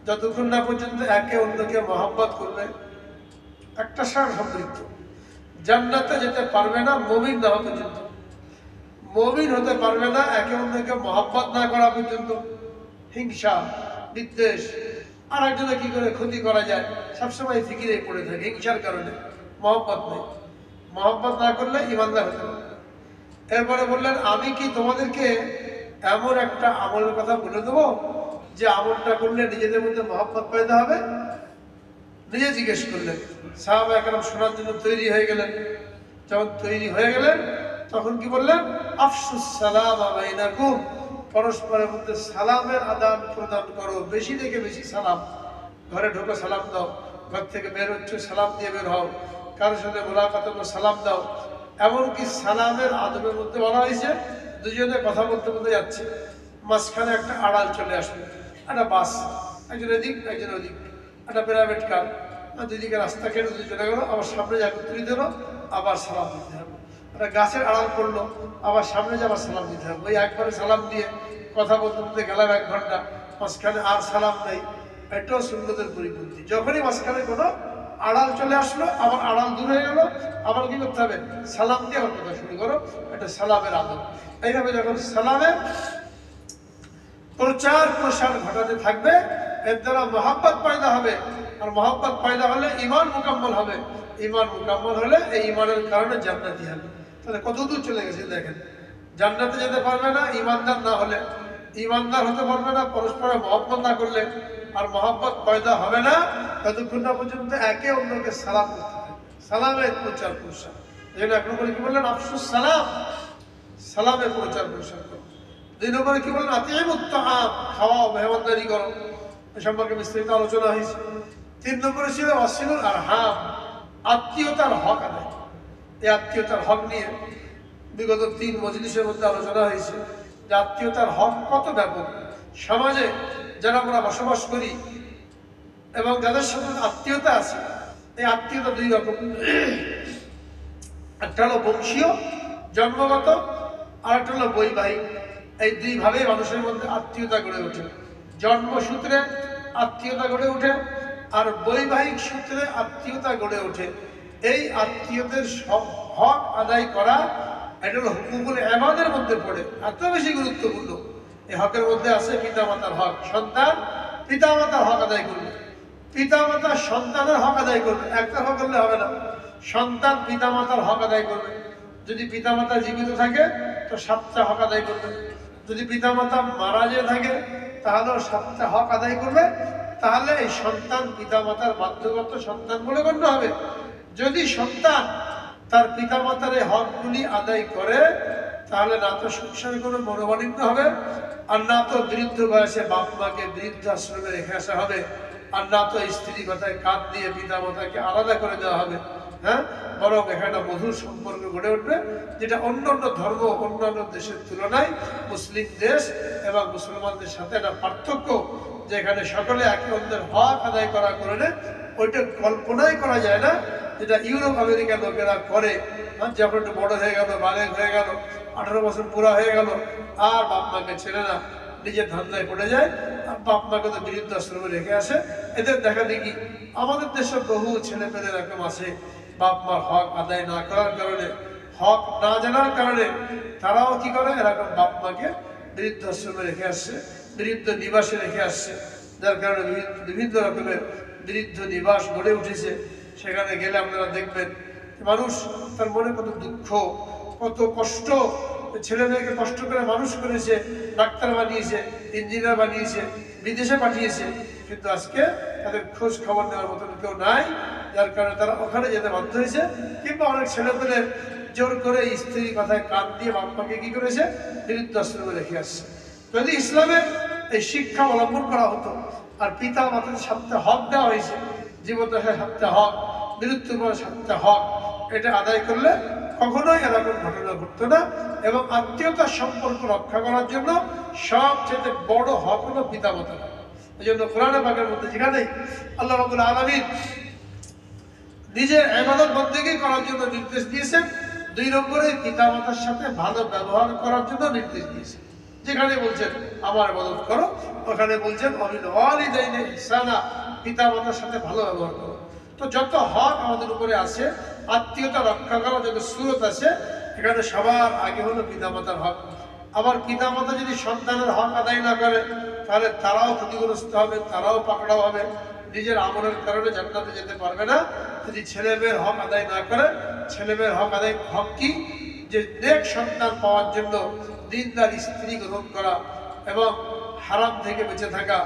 যতক্ষণ না পর্যন্ত একে অন্যকে মহব্বত করবে। একটা সার সম্পৃক্ত। জান্নাতে যেতে পারবে না মুমিন না হওয়া পর্যন্ত, মুমিন হতে পারবে না একে অন্যকে মহব্বত না করা পর্যন্ত। হিংসা, বিদ্বেষ, আর একজনে কি করে ক্ষতি করা যায় সবসময় ফিকিরে পড়ে থাকে, হিংসার কারণে। মহব্বত নেই, মহব্বত না করলে ইমানদার হতে পারবে না। এরপরে বললেন, আমি কি তোমাদেরকে এমন একটা আমলের কথা বলে দেবো যে আমলটা করলে নিজেদের মধ্যে মহব্বত পয়দা হবে? নিজে জিজ্ঞেস করলেন। সাহাবায়ে কেরাম শোনার জন্য তৈরি হয়ে গেলেন। যখন তৈরি হয়ে গেলেন তখন কি বললেন? আফশুস সালামা বাইনাকুম, পরস্পরের মধ্যে সালামের আদান প্রদান করো, বেশি থেকে বেশি সালাম। ঘরে ঢোকে সালাম দাও, ঘর থেকে বের হচ্ছে সালাম দিয়ে বের হও, কারোর সাথে মোলাকাত হলে সালাম দাও। এমনকি সালামের আদবের মধ্যে বলা হয়েছে, দুজনে কথা বলতে বলতে যাচ্ছে, মাঝখানে একটা আড়াল চলে আসবে, একটা বাস, একজন এদিক একজন ওদিক, একটা প্রাইভেট কার, দুদিকে রাস্তা কেটে দুই চলে গেলো, আবার সামনে যা একত্রিত হলো, আবার সালাম দিতে হবে। একটা গাছের আড়াল পড়লো, আবার সামনে যে আবার সালাম দিতে হবে। ওই একবারে সালাম দিয়ে কথা বলতে বলতে গেলাম 1 ঘন্টা, মাঝখানে আর সালাম নেই, এটাও সুন্নতের পরিপন্থী। যখনই মাঝখানে কোনো আড়াল চলে আসলো, আবার আড়াল দূর হয়ে গেল, আবার কি করতে হবে? সালাম দিয়ে আবার কথা শুরু করো, এটা সালামের আদব। এইভাবে যখন সালামের প্রচার প্রসার ঘটাতে থাকবে, এর দ্বারা মহাব্বত পয়দা হবে, আর মহাব্বত পয়দা হলে ঈমান মুকাম্মল হবে, ঈমান মুকাম্মল হলে এই ঈমানের কারণে জান্নাতি হবে। তাহলে কত দূর চলে গেছে দেখেন। জান্নাতে যেতে পারবে না ঈমানদার না হলে, ঈমানদার হতে পারবে না পরস্পর মহব্বত না করলে, আর মহব্বত পয়দা হবে না ততক্ষণ না পর্যন্ত একে অন্যকে সালাম করতে হবে। সালামের প্রচার প্রসার, এই জন্য 1 নম্বরে কি বললেন? আফসুস সালাম, সালামের প্রচার প্রসার করো। 2 নম্বরে কি বললেন? আতিমুত তাআম, খাওয়াও, মেহমানদারি করো, এ সম্পর্কে বিস্তারিত আলোচনা হয়েছে। 3 নম্বরে ছিল ওয়াসিলুল আরহাম, আত্মীয়তার হক আদায়। এই আত্মীয়তার হক নিয়ে বিগত 3 মজলিসের মধ্যে আলোচনা হয়েছে যে আত্মীয়তার হক কত ব্যাপক। সমাজে যারা আমরা বসবাস করি এবং যাদের সাথে আত্মীয়তা আছে, এই আত্মীয়তা 2 রকম। একটা হলো বংশীয়, জন্মগত, আর একটা হলো বৈবাহিক। এই 2 ভাবে মানুষের মধ্যে আত্মীয়তা গড়ে ওঠে। জন্মসূত্রে আত্মীয়তা গড়ে ওঠে, আর বৈবাহিক সূত্রে আত্মীয়তা গড়ে ওঠে। এই আত্মীয়দের সব হক আদায় করা, এটা হলো হুকুকুল ইবাদের মধ্যে পড়ে, এত বেশি গুরুত্বপূর্ণ। এই হকের মধ্যে আছে পিতামাতার হক। সন্তান পিতামাতার হক আদায় করবে, পিতামাতা সন্তানের হক আদায় করবে। একটা হক করলে হবে না, সন্তান পিতামাতার হক আদায় করবে। যদি পিতামাতা জীবিত থাকে তো 7টা হক আদায় করবে, যদি পিতামাতা মারা যেয়ে থাকে তাহলেও 7টা হক আদায় করবে। তাহলে এই সন্তান পিতামাতার বাধ্যগত সন্তান বলে গণ্য হবে। যদি সন্তান তার পিতামাতার এই হকগুলি আদায় করে, তাহলে না তো সংসারে কোনো মনোমালিন্য হবে, আর না তো বৃদ্ধ বয়সে বাপ মাকে বৃদ্ধাশ্রমে রেখে আসা হবে, আর না তো স্ত্রী কথায় কাঁধ দিয়ে পিতামাতাকে আলাদা করে দেওয়া হবে। হ্যাঁ, বরং এখানে মধুর সম্পর্ক গড়ে উঠবে, যেটা অন্যান্য ধর্ম, অন্যান্য দেশের তুলনায় মুসলিম দেশ এবং মুসলমানদের সাথে একটা পার্থক্য, যেখানে সকলে একে অন্যের হক আদায় করা করে, ওইটা কল্পনাই করা যায় না। যেটা ইউরোপ আমেরিকার লোকেরা করে, যখন একটু বড় হয়ে গেল, বালেগ হয়ে গেল, 18 বছর পুরা হয়ে গেল, আর বাপ মাকে ছেড়ে না, নিজের ধান্দায় পড়ে যায়, আর বাপ মাকে তো বৃদ্ধাশ্রমে রেখে আসে। এদের দেখা দেখি আমাদের দেশের বহু ছেলে পেলে এরকম আছে, বাপ মার হক আদায় না করার কারণে, হক না জানার কারণে তারাও কি করে, এরকম বাপ মাকে বৃদ্ধাশ্রমে রেখে আসছে, বৃদ্ধ নিবাসে রেখে আসছে। যার কারণে বিভিন্ন রকমের বৃদ্ধ নিবাস গড়ে উঠেছে। সেখানে গেলে আপনারা দেখবেন মানুষ তার মনে কত দুঃখ, কত কষ্ট, ছেলে মেয়েকে কষ্ট করে মানুষ করেছে, ডাক্তার বানিয়েছে, ইঞ্জিনিয়ার বানিয়েছে, বিদেশে পাঠিয়েছে, কিন্তু আজকে তাদের খোঁজ খবর নেওয়ার মতন কেউ নাই। যার কারণে তারা ওখানে যেতে বাধ্য হয়েছে। কিংবা অনেক ছেলে পেলে জোর করে স্ত্রীর কথায় কান দিয়ে বাপ্পাকে কি করেছে, বৃদ্ধাশ্রমে রেখে আসছে। যদি ইসলামের এই শিক্ষা অবলম্বন করা হতো, আর পিতা মাতার 7টা হক দেওয়া হয়েছে, জীবদ্দশায় 7টা হক, মৃত্যুর পরে 7টা হক, এটা আদায় করলে কখনোই এরকম ঘটনা ঘটতো না। এবং আত্মীয়তার সম্পর্ক রক্ষা করার জন্য সবচেয়ে বড় হক হলো পিতা মাতার। এই জন্য কোরআনে পাকের মধ্যে যেখানেই আল্লাহ রাব্বুল আলামিন নিজের ইবাদত বন্দেগী করার জন্য নির্দেশ দিয়েছেন, 2 নম্বরে পিতা মাতার সাথে ভালো ব্যবহার করার জন্য নির্দেশ দিয়েছেন। যেখানে বলছেন আমার ইবাদত করো, ওখানে বলছেন অবিল ওয়ালিদাইনি ইহসানা, পিতা মাতার সাথে ভালো ব্যবহার করো। তো যত হক আমাদের উপরে আছে, আত্মীয়তা রক্ষা করার যত সুরত আছে, এখানে সবার আগে হলো পিতামাতার হক। আবার পিতামাতা যদি সন্তানের হক আদায় না করে, তাহলে তারাও ক্ষতিগ্রস্ত হবে, তারাও পাকড়াও হবে, নিজের আমলের কারণে জান্নাতে যেতে পারবে না। যদি ছেলে মেয়ের হক আদায় না করে, ছেলে মেয়ের হক আদায় হক কি? যে নেক সন্তান পাওয়ার জন্য দিনদার স্ত্রী গ্রহণ করা এবং হারাম থেকে বেঁচে থাকা,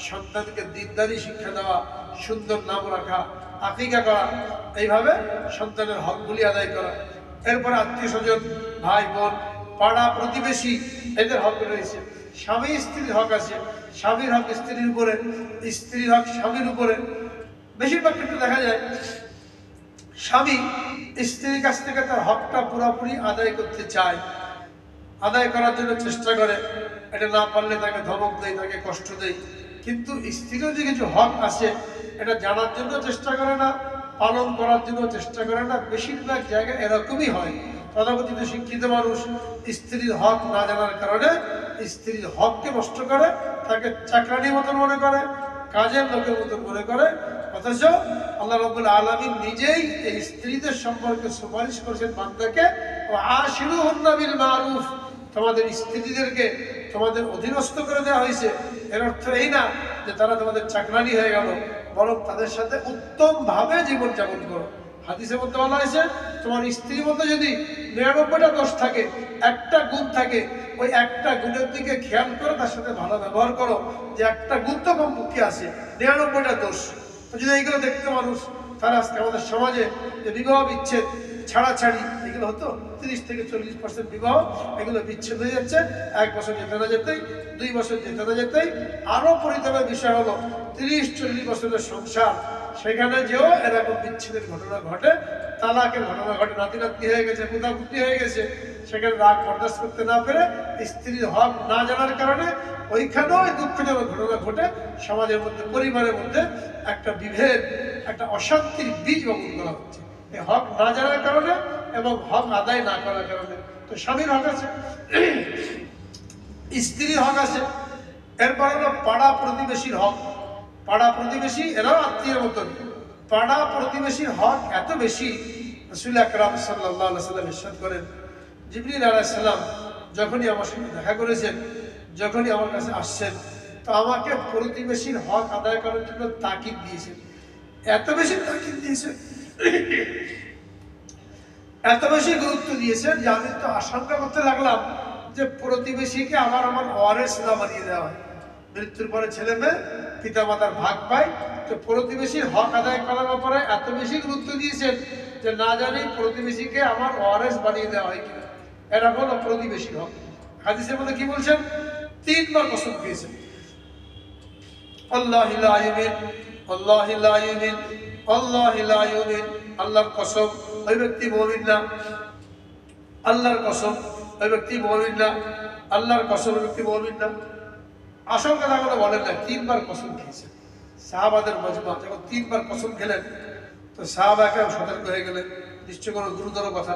সন্তানকে দিনদারি শিক্ষা দেওয়া, সুন্দর নাম রাখা, আকিকা করা, এইভাবে সন্তানের হকগুলি আদায় করা। এরপরে আত্মীয় স্বজন, ভাই বোন, পাড়া প্রতিবেশী, এদের হক রয়েছে। স্বামী স্ত্রীর হক আছে, স্বামীর হক স্ত্রীর উপরে, স্ত্রীর হক স্বামীর উপরে। বেশিরভাগ ক্ষেত্রে দেখা যায় স্বামী স্ত্রীর কাছ থেকে তার হকটা পুরোপুরি আদায় করতে চায়, আদায় করার জন্য চেষ্টা করে। এটা না পারলে তাকে ধমক দেয়, তাকে কষ্ট দেয়। কিন্তু স্ত্রীরও যে কিছু হক আছে এটা জানার জন্য চেষ্টা করে না, পালন করার জন্য চেষ্টা করে না। বেশিরভাগ জায়গায় এরকমই হয়। তথাকথিত শিক্ষিত মানুষ স্ত্রীর হক না জানার কারণে স্ত্রীর হককে নষ্ট করে, তাকে চাকরানির মতন মনে করে, কাজের লোকের মতন মনে করে। অথচ আল্লাহ রাব্বুল আলামিন নিজেই এই স্ত্রীদের সম্পর্কে সুপারিশ করেছেন বান্দাকে, আশিরুহুন্না বিল মারুফ, তোমাদের স্ত্রীদেরকে তোমাদের অধীনস্থ করে দেওয়া হয়েছে। এর অর্থ এই না যে তারা তোমাদের চাকরানি হয়ে গেল, বরং তাদের সাথে উত্তম ভাবে জীবনযাপন করো। হাদিসের মধ্যে বলা হয়েছে তোমার স্ত্রীর মধ্যে যদি ৯৯টা দোষ থাকে, একটা গুণ থাকে, ওই একটা গুণের দিকে খেয়াল করে তার সাথে ভালো ব্যবহার করো। যে একটা গুণ তো কমপক্ষে আছে, ৯৯টা দোষ যদি এইগুলো দেখতে মানুষ, তাহলে আজকে আমাদের সমাজে যে বিবাহ বিচ্ছেদ, ছাড়াছাড়ি এগুলো হতো ৩০ থেকে ৪০% বিবাহ, এগুলো বিচ্ছেদ হয়ে যাচ্ছে। ১ বছর যেতে না যেতেই, ২ বছর যেতে না যেতেই। আরো পরিতাপের বিষয় হলো ৩০-৪০ বছরের সংসার, সেখানে যেও এরকম বিচ্ছেদের ঘটনা ঘটে, তালাকের ঘটনা ঘটে, নাতি নাতনি হয়ে গেছে, পুতাপুতি হয়ে গেছে। সেখানে রাগ বরদাস্ত করতে না পেরে স্ত্রীর হক না জানার কারণে ওইখানেও দুঃখজনক ঘটনা ঘটে। সমাজের মধ্যে, পরিবারের মধ্যে একটা বিভেদ, একটা অশান্তির বীজ বপন করা হচ্ছে এই হক না জানার কারণে এবং হক আদায় না করার কারণে। তো স্বামীর হক আছে, স্ত্রীর হক আছে, এরপর হলো পাড়া প্রতিবেশীর হক। পাড়া প্রতিবেশী এরাও আত্মীয়ের মতন। পাড়া প্রতিবেশীর হক এত বেশি, রাসূল আকরাম সাল্লাল্লাহু আলাইহি ওয়াসাল্লাম ইরশাদ করেন, জিবরিল আলাইহিস সালাম যখনই আমার সাথে দেখা করেছেন, যখনই আমার কাছে আসছেন, তো আমাকে প্রতিবেশীর হক আদায় করার জন্য তাকিদ দিয়েছেন। এত বেশি তাকিদ দিয়েছেন, এত বেশি গুরুত্ব দিয়েছেন যে আমি তো আশঙ্কা করতে লাগলাম যে প্রতিবেশীকে আমার ওয়ারিস না বানিয়ে দেওয়া হয়। মৃত্যুর পরে ছেলে মেয়ে পিতা মাতার ভাগ পায়, তো প্রতিবেশীর হক আদায় করার ব্যাপারে এত বেশি গুরুত্ব দিয়েছেন যে না জানি প্রতিবেশীকে আমার ওয়ারিস বানিয়ে দেওয়া হয় কিনা। এটা হলো প্রতিবেশীর হক। হাদিসের মধ্যে কি বলছেন? 3 বার কসম খেয়েছেন, আল্লাহি লা ইউমিন, আল্লাহি লা ইউমিন, আল্লাহি লা ইউমিন। আল্লাহর কসম, ওই ব্যক্তি মুমিন না। আল্লাহর কসম, ওই ব্যক্তি মুমিন না। আল্লাহর কসম, ওই ব্যক্তি মুমিন না। আসল কথাগুলো বলেন না, 3 বার কসম খেয়েছেন। সাহাবাদের মজমা যখন 3 বার কসম খেলেন, তো সাহাবা একরাম সতর্ক হয়ে গেলেন, নিশ্চয় কোনো গুরুতর কথা,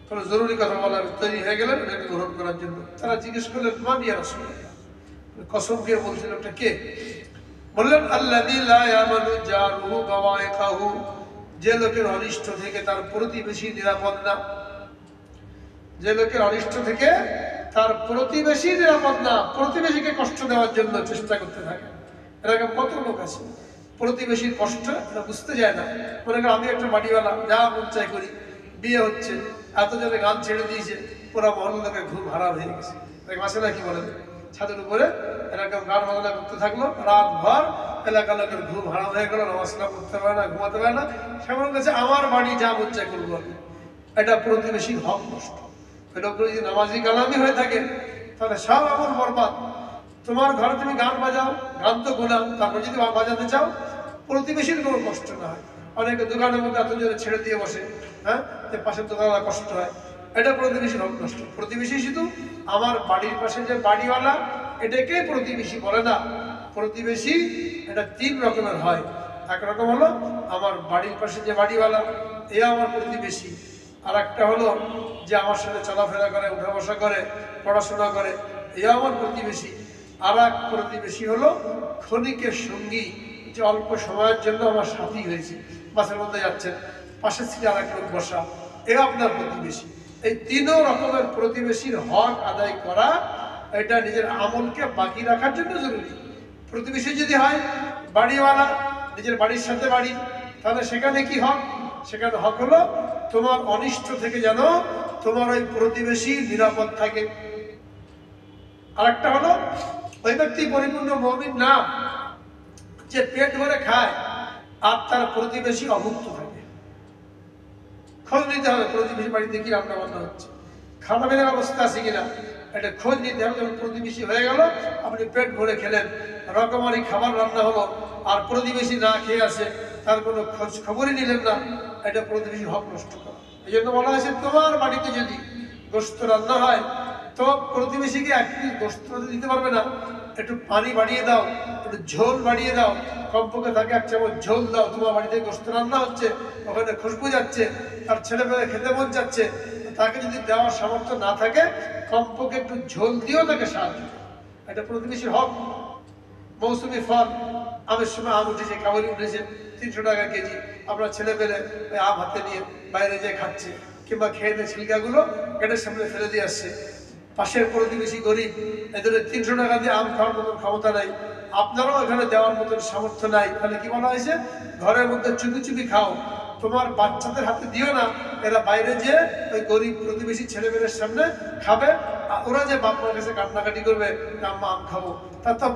কোনো জরুরি কথা বলার তৈরি হয়ে গেলেন এটাকে গ্রহণ করার জন্য। তারা জিজ্ঞেস করলেন, মান ইয়া রাসূলুল্লাহ, কসম খেয়ে বলছেন ওটা কে? বললেন, আল্লাযী লা ইয়ামানু জারুহু বাওয়াইকাহু, যে লোকের অনিষ্ট থেকে তার প্রতিবেশী নিরাপদ না। যে লোকের অনিষ্ট থেকে তার প্রতিবেশী নিরাপদ না, প্রতিবেশীকে কষ্ট দেওয়ার জন্য চেষ্টা করতে থাকে। এরকম কত লোক আছে, প্রতিবেশীর কষ্ট এটা বুঝতে যায় না। মনে করেন আমি একটা বাড়িওয়ালা, যা মন চাই করি, বিয়ে হচ্ছে, এতজনে গান ছেড়ে দিয়েছে, পুরো মহল্লা লোকের ঘুম হারাম হয়ে গেছে। মাসে না কি বলেন, ছাদের উপরে এরকম গান বাজনা করতে থাকলো, রাত ভর এলাকা লোকের ঘুম হারাম হয়ে গেল, নামাজটা পড়তে পারে না, ঘুমাতে পারে না। সেমন কাছে আমার বাড়ি যা মন চাই করবো আমি, এটা প্রতিবেশীর হক নষ্ট। লোক যদি নামাজি কালামি হয়ে থাকে তাহলে সব আমল বরবাদ। তোমার ঘরে তুমি গান বাজাও, গান তো গোলাম, তারপর যদি বাজাতে চাও প্রতিবেশীর কোনো কষ্ট না হয়। অনেকে দোকানের মধ্যে এত জোরে ছেড়ে দিয়ে বসে, হ্যাঁ, যে পাশের দোকানওয়ালা কষ্ট হয়, এটা প্রতিবেশীর হক নষ্ট। প্রতিবেশী শুধু আমার বাড়ির পাশে যে বাড়িওয়ালা, এটাকেই প্রতিবেশী বলে না। প্রতিবেশী এটা 3 রকমের হয়। এক রকম হলো আমার বাড়ির পাশে যে বাড়িওয়ালা, এ আমার প্রতিবেশী। আর একটা হলো যে আমার সাথে চলাফেরা করে, উঠা বসা করে, পড়াশোনা করে, এ আমার প্রতিবেশী। আর এক প্রতিবেশী হলো ক্ষণিকের সঙ্গী, যে অল্প সময়ের জন্য আমার সাথী হয়েছে, বাসের মধ্যে যাচ্ছেন, পাশের সিটে আর এক লোক বসা, এ আপনার প্রতিবেশী। এই 3 রকমের প্রতিবেশীর হক আদায় করা, এটা নিজের আমলকে বাকি রাখার জন্য জরুরি। প্রতিবেশী যদি হয় বাড়িওয়ালা, নিজের বাড়ির সাথে বাড়ি, তাহলে সেখানে কি হক? সেখানে হক হলো তোমার অনিষ্ট থেকে যেন তোমার ওই প্রতিবেশী নিরাপদ থাকে। আর একটা হলো ওই ব্যক্তি পরিপূর্ণ মুমিন না, যে পেট ভরে খায় আর তার প্রতিবেশী অভুক্ত থাকে। খোঁজ নিতে হবে প্রতিবেশী বাড়িতে কি রান্না বান্না হচ্ছে, খানা বেনার অবস্থা আছে কিনা, এটা খোঁজ নিতে হবে। যখন প্রতিবেশী হয়ে গেল, আপনি পেট ভরে খেলেন, রকমারি খাবার রান্না হলো, আর প্রতিবেশী না খেয়ে আসে, তার কোনো খোঁজ খবরই নিলেন না, এটা প্রতিবেশী হক নষ্ট করা। এই জন্য বলা হয়েছে, তোমার বাড়িতে যদি গোশত রান্না হয়, তো প্রতিবেশীকে 1 পিস গোশত দিতে পারবে না, একটু পানি বাড়িয়ে দাও, একটু ঝোল বাড়িয়ে দাও, কমপক্ষে তাকে 1 চামচ ঝোল দাও। তোমার বাড়িতে গোশত রান্না হচ্ছে, ওখানে খুশবু যাচ্ছে, তার ছেলেমেয়ে খেতে মন যাচ্ছে, তাকে যদি দেওয়ার সামর্থ্য না থাকে কমপক্ষে একটু ঝোল দিয়েও তাকে সাহায্য করো। এটা প্রতিবেশীর হক। মৌসুমি ফল, আমের সময় আম উঠেছে, কাবলি উঠেছে, 300 টাকা কেজি, আপনার ছেলে পেলে ওই আম হাতে নিয়ে বাইরে যেয়ে খাচ্ছে, কিংবা খেয়ে দিয়ে ছিলকাগুলো গেটের সামনে ফেলে দিয়ে আসছে। পাশের প্রতিবেশী গরিব, এদের 300 টাকা দিয়ে আম খাওয়ার মতন ক্ষমতা নাই, আপনারাও এখানে দেওয়ার মতন সামর্থ্য নাই, তাহলে কি বলা হয়েছে? ঘরের মধ্যে চুপি চুপি খাও, তোমার বাচ্চাদের হাতে দিও না, এরা বাইরে যেয়ে ওই গরিব প্রতিবেশী ছেলেমেয়ের সামনে খাবে। ওরা যে বাপ মার কাছে কান্নাকাটি করবে, আম্মা আম খাবো, তার তো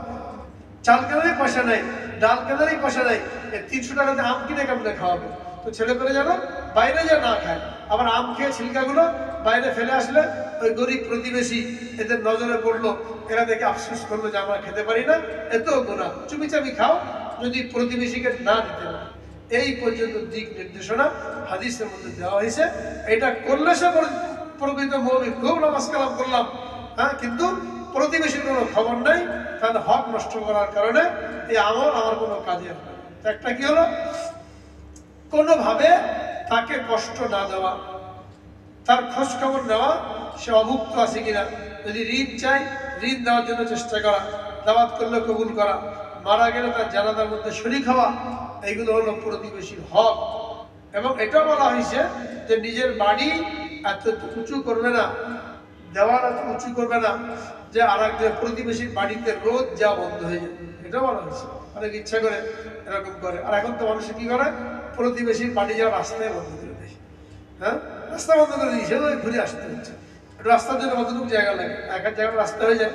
চাল কেনারই পয়সা নেই, ডাল কেনারই পয়সা নেই, 300 টাকাতে আম কিনে কেমনে খাওয়াবে? তো ছেলে পেলে যেন বাইরে যা না খায়, আবার আম খেয়ে ছিলকাগুলো বাইরে ফেলে আসলে ওই গরিব প্রতিবেশী এদের নজরে পড়লো, এরা দেখে আফসোস করলো যে আমরা খেতে পারি না, এতেও গুনাহ। চুপিচাপি খাও যদি প্রতিবেশীকে না দিতে পারে। এই পর্যন্ত দিক নির্দেশনা হাদিসের মধ্যে দেওয়া হয়েছে। এটা করলে সে প্রকৃত মুমিন। খুব নামাজ কালাম করলাম, হ্যাঁ, কিন্তু প্রতিবেশীর কোনো খবর নাই, তাহলে হক নষ্ট করার কারণে এই আমল আমার কোনো কাজের না। একটা কি হলো, কোনোভাবে তাকে কষ্ট না দেওয়া, তার খোঁজ খবর নেওয়া, সে অভুক্ত আছে কিনা, যদি ঋণ চাই ঋণ দেওয়ার জন্য চেষ্টা করা, দাওয়াত করলে কবুল করা, মারা গেলে তার জানাজার মধ্যে শরীক হওয়া, এইগুলো হলো প্রতিবেশীর হক। এবং এটা বলা হয়েছে যে নিজের বাড়ি এত উঁচু করবে না, দেওয়াল এত উঁচু করবে না যে আর একজন প্রতিবেশীর বাড়িতে রোদ যা বন্ধ হয়ে যাবে, এটা বলা হয়েছে। অনেক ইচ্ছা করে এরকম করে। আর এখন তো মানুষ কি করে, প্রতিবেশীর বাড়ি যাওয়ার রাস্তায় বন্ধ করে দেয়। হ্যাঁ, রাস্তা বন্ধ করে দিয়েছে, ওই ঘুরে আসতে হচ্ছে। রাস্তার জন্য কতটুকু জায়গা লাগে, এক এক জায়গায় রাস্তা হয়ে যায়,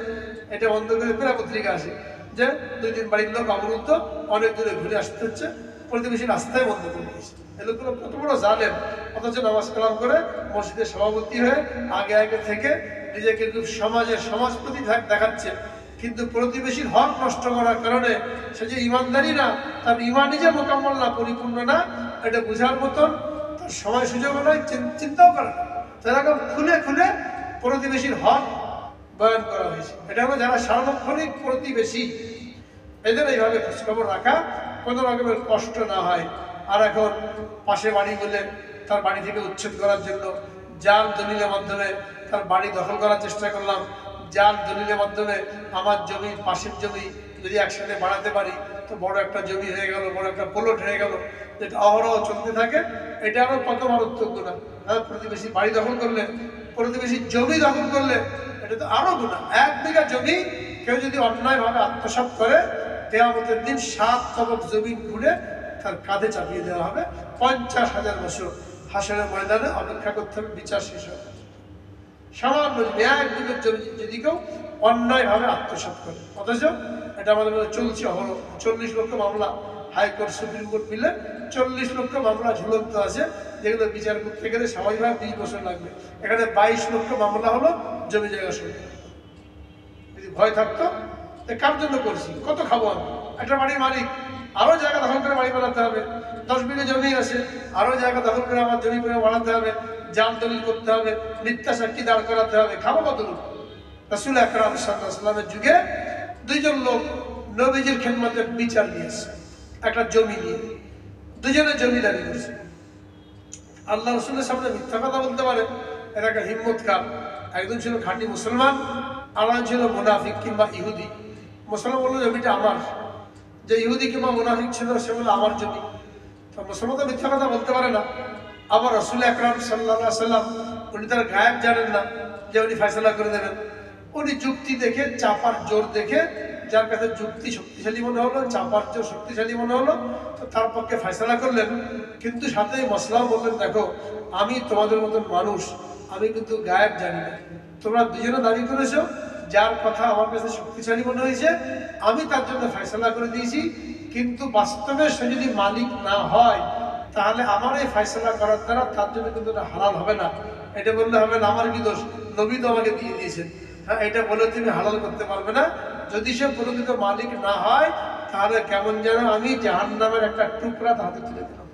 এটা বন্ধ করে পেরা পত্রিকা আসে যে 2-3 বাড়ির লোক অবরুদ্ধ, অনেক দূরে ঘুরে আসতে হচ্ছে, প্রতিবেশী রাস্তায় বন্ধ করে দিয়েছে। এই লোকগুলো কত বড় জালেম, অথচ নামাজ কালাম করে মসজিদের সভাপতি হয়ে আগে আগে থেকে নিজেকে খুব সমাজের সমাজপতি দেখাচ্ছে, কিন্তু প্রতিবেশীর হক নষ্ট করার কারণে সে যে ইমানদারি না, তার ইমানই যে মোকাম্মল না, পরিপূর্ণ না, এটা বোঝার মতন তার সময় সুযোগও নয়, চিন্তাও করে না। এরকম খুলে খুলে প্রতিবেশীর হক বয়ান করা হয়েছে। এটা হলো যারা সার্বক্ষণিক প্রতিবেশী, এদের এইভাবে খোঁজখবর রাখা, কোনো রকমের কষ্ট না হয়। আর এখন পাশে বাড়ি বলে তার বাড়ি থেকে উচ্ছেদ করার জন্য জাল দলিলের মাধ্যমে তার বাড়ি দখল করার চেষ্টা করলাম। জাল দলিলের মাধ্যমে আমার জমি পাশের জমি যদি একসাথে বাড়াতে পারি তো বড় একটা জমি হয়ে গেল, বড় একটা প্লট হয়ে গেল, যেটা অহরহ চলতে থাকে। এটা আরো কত মারাত্মক গুনাহ। হ্যাঁ, প্রতিবেশী বাড়ি দখল করলে, প্রতিবেশী জমি দখল করলে, এটা তো আরো গুনাহ। 1 বিঘা জমি কেউ যদি অন্যায়ভাবে আত্মসাৎ করে, কিয়ামতের দিন 7 তবক জমিন খুঁড়ে তার কাঁধে চাপিয়ে দেওয়া হবে। 50,000 বছর হাসরের ময়দানে অপেক্ষা করতে হবে বিচার শেষ হবে। সামান্য 1 বিঘা জমি যদি কেউ অন্যায়ভাবে আত্মসাৎ করে, অথচ এটা আমাদের মধ্যে চলছে অহরহ। 40 লক্ষ মামলা হাইকোর্ট সুপ্রিম কোর্ট মিলে 40 লক্ষ মামলা ঝুলন্ত আছে, যেগুলো বিচার করতে গেলে স্বাভাবিকভাবে 20 বছর লাগবে। এখানে 22 লক্ষ মামলা হলো জমি জায়গা সরকার। যদি ভয় থাকতো, কার জন্য করছি, কত খাবো আমি? একটা বাড়ির মালিক, আরো জায়গা দখল করে বাড়ি বানাতে হবে। 10 বিঘা জমি আছে, আরো জায়গা দখল করে আমার জমি করে বানাতে হবে, জাল দলিল করতে হবে, মিথ্যা সাক্ষী দাঁড় করাতে হবে, খাবো কত লোক? রাসূল আকরাম সাল্লাল্লাহু আলাইহি ওয়াসাল্লামের যুগে 2 জন লোক নবীজির খেদমতে বিচার নিয়েছে, একটা জমি নিয়ে। 2 জনের জমিদারি করছে। আল্লাহ রসুলের সামনে মিথ্যা কথা বলতে পারে, এরা একটা হিম্মতকার। একজন ছিল খাঁটি মুসলমান, আরেকজন ছিল মুনাফিক কিংবা ইহুদি। মুসলমান বললো জমিটা আমার, যে ইহুদি কিংবা মুনাফিক ছিল সে বললো আমার জমি। তো মুসলমান তো মিথ্যা কথা বলতে পারে না। আবার রাসূল আকরাম সাল্লাল্লাহু আলাইহি ওয়াসাল্লাম উনি তার গায়েব জানেন না যে উনি ফয়সালা করে দেবেন। উনি যুক্তি দেখে, চাপার জোর দেখে, যার কাছে যুক্তি শক্তিশালী মনে হলো, চাপার জোর শক্তিশালী মনে হলো, তো তার পক্ষে ফয়সালা করলেন। কিন্তু সাথে মসলাও বললেন, দেখো আমি তোমাদের মতন মানুষ, আমি কিন্তু গায়েব জানি না। তোমরা 2 জনে দাবি করেছো, যার কথা আমার কাছে শক্তিশালী মনে হয়েছে আমি তার জন্য ফয়সালা করে দিয়েছি, কিন্তু বাস্তবে সে যদি মালিক না হয় তাহলে আমার এই ফয়সালা করার দ্বারা তার জন্য কিন্তু এটা হালাল হবে না। এটা বললে হবে না আমার কি দোষ, নবী তো আমাকে দিয়ে দিয়েছেন। হ্যাঁ, এটা বলে তুমি হালাল করতে পারবে না। যদি সে প্রকৃত মালিক না হয় তাহলে কেমন যেন আমি জাহান্নামের একটা টুকরা তার হাতে তুলে দিলাম।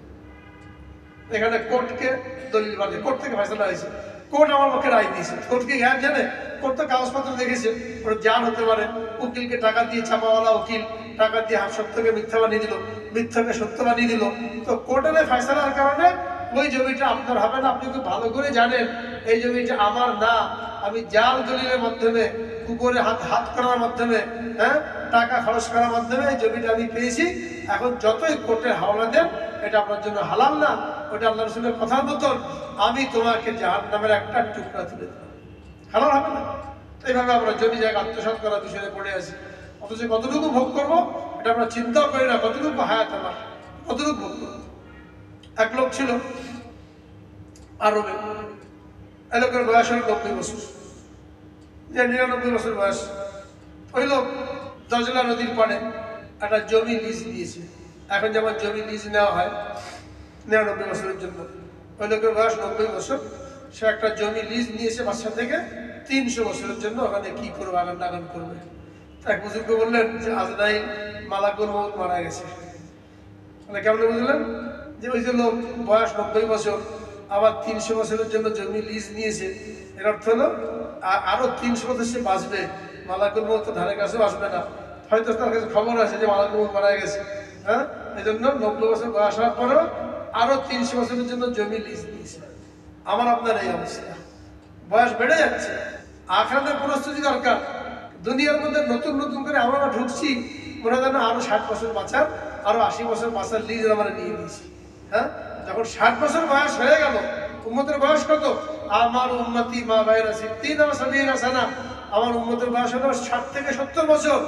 এখানে কোর্টকে দলিল বাদে, কোর্ট থেকে ফয়সালা হয়েছে, কোর্ট আমার পক্ষে রায় দিয়েছে। কোর্ট কি গায়েব জানে? কত কাগজপত্র দেখেছে, ওর জাল হতে পারে। উকিলকে টাকা দিয়ে, চাপাওয়ালা উকিল টাকা দিয়ে সত্যকে মিথ্যা বানিয়ে দিল, মিথ্যাকে সত্য বানিয়ে দিল। তো কোর্টের ফয়সালার কারণে ওই জমিটা আপনার হবে না। আপনি খুব ভালো করে জানেন এই জমিটা আমার না, আমি জাল দলিলের মাধ্যমে, উপরে হাত করার মাধ্যমে, টাকা খরচ করার মাধ্যমে এই জমিটা আমি পেয়েছি। এখন যতই কোর্টের হাওলা দেন, এটা আপনার জন্য হালাল না, ওটা আল্লাহ রাসূলের কথার মতন। আমি তোমাকে জাহান্নামের একটা টুকরা তুলে দেব, হালাল হবে না। এইভাবে আমরা জমি জায়গা আত্মসাৎ করার বিষয়ে পড়ে আছি। অথচ কতটুকু ভোগ করবো এটা আমরা চিন্তাও করি না। কতটুকু হায়াত আমার, কতটুকু ভোগ করবো। এক লোক ছিল আরবে, এই লোকের বয়স হল 90 বছর, 99 বছর বয়স। ওই লোক দজলা নদীর পাড়ে একটা জমি লিজ দিয়েছে। এখন যেমন জমি লিজ নেওয়া হয় 99 বছরের জন্য, ওই লোকের বয়স 90 বছর। সে একটা জমি লিজ নিয়েছে বাচ্চা থেকে 300 বছরের জন্য। ওখানে কি করবে, আগান টাগান করবে। এক বুজুর্গ বললেন যে আজরাইল মালাকুল মউত মারা গেছে। মানে কেমন বুঝলেন যে ওই যে লোক বয়স 90 বছর, আবার 300 বছরের জন্য জমি লিজ নিয়েছে, এর অর্থ হলো আরো 300 বছর সে বাঁচবে, মালাকুল মউত তো ধারে কাছেও আসবে না। হয়তো তার কাছে খবর আছে যে মালাকুল মউত মারা গেছে, এই জন্য 90 বছর বয়স হওয়ার পরেও আরো 300 বছরের জন্য জমি লিজ নিয়েছে। আমার আপনার এই অবস্থা, বয়স বেড়ে যাচ্ছে, আখিরাতের প্রস্তুতি দরকার। দুনিয়ার মধ্যে নতুন নতুন করে আমরা ঢুকছি, মনে হয় না আরো 60 বছর বাঁচার, আরো 80 বছর বাঁচার লিজ আমরা নিয়ে নিয়েছি। যখন 60 বছর বয়স হয়ে গেল, উম্মতের বয়স কত? আমার উম্মতি মা বাইরা সিদ্দিনা ওয়া সাবিনা সানা, আমার উম্মতের বয়স হলো 60 থেকে 70 বছর।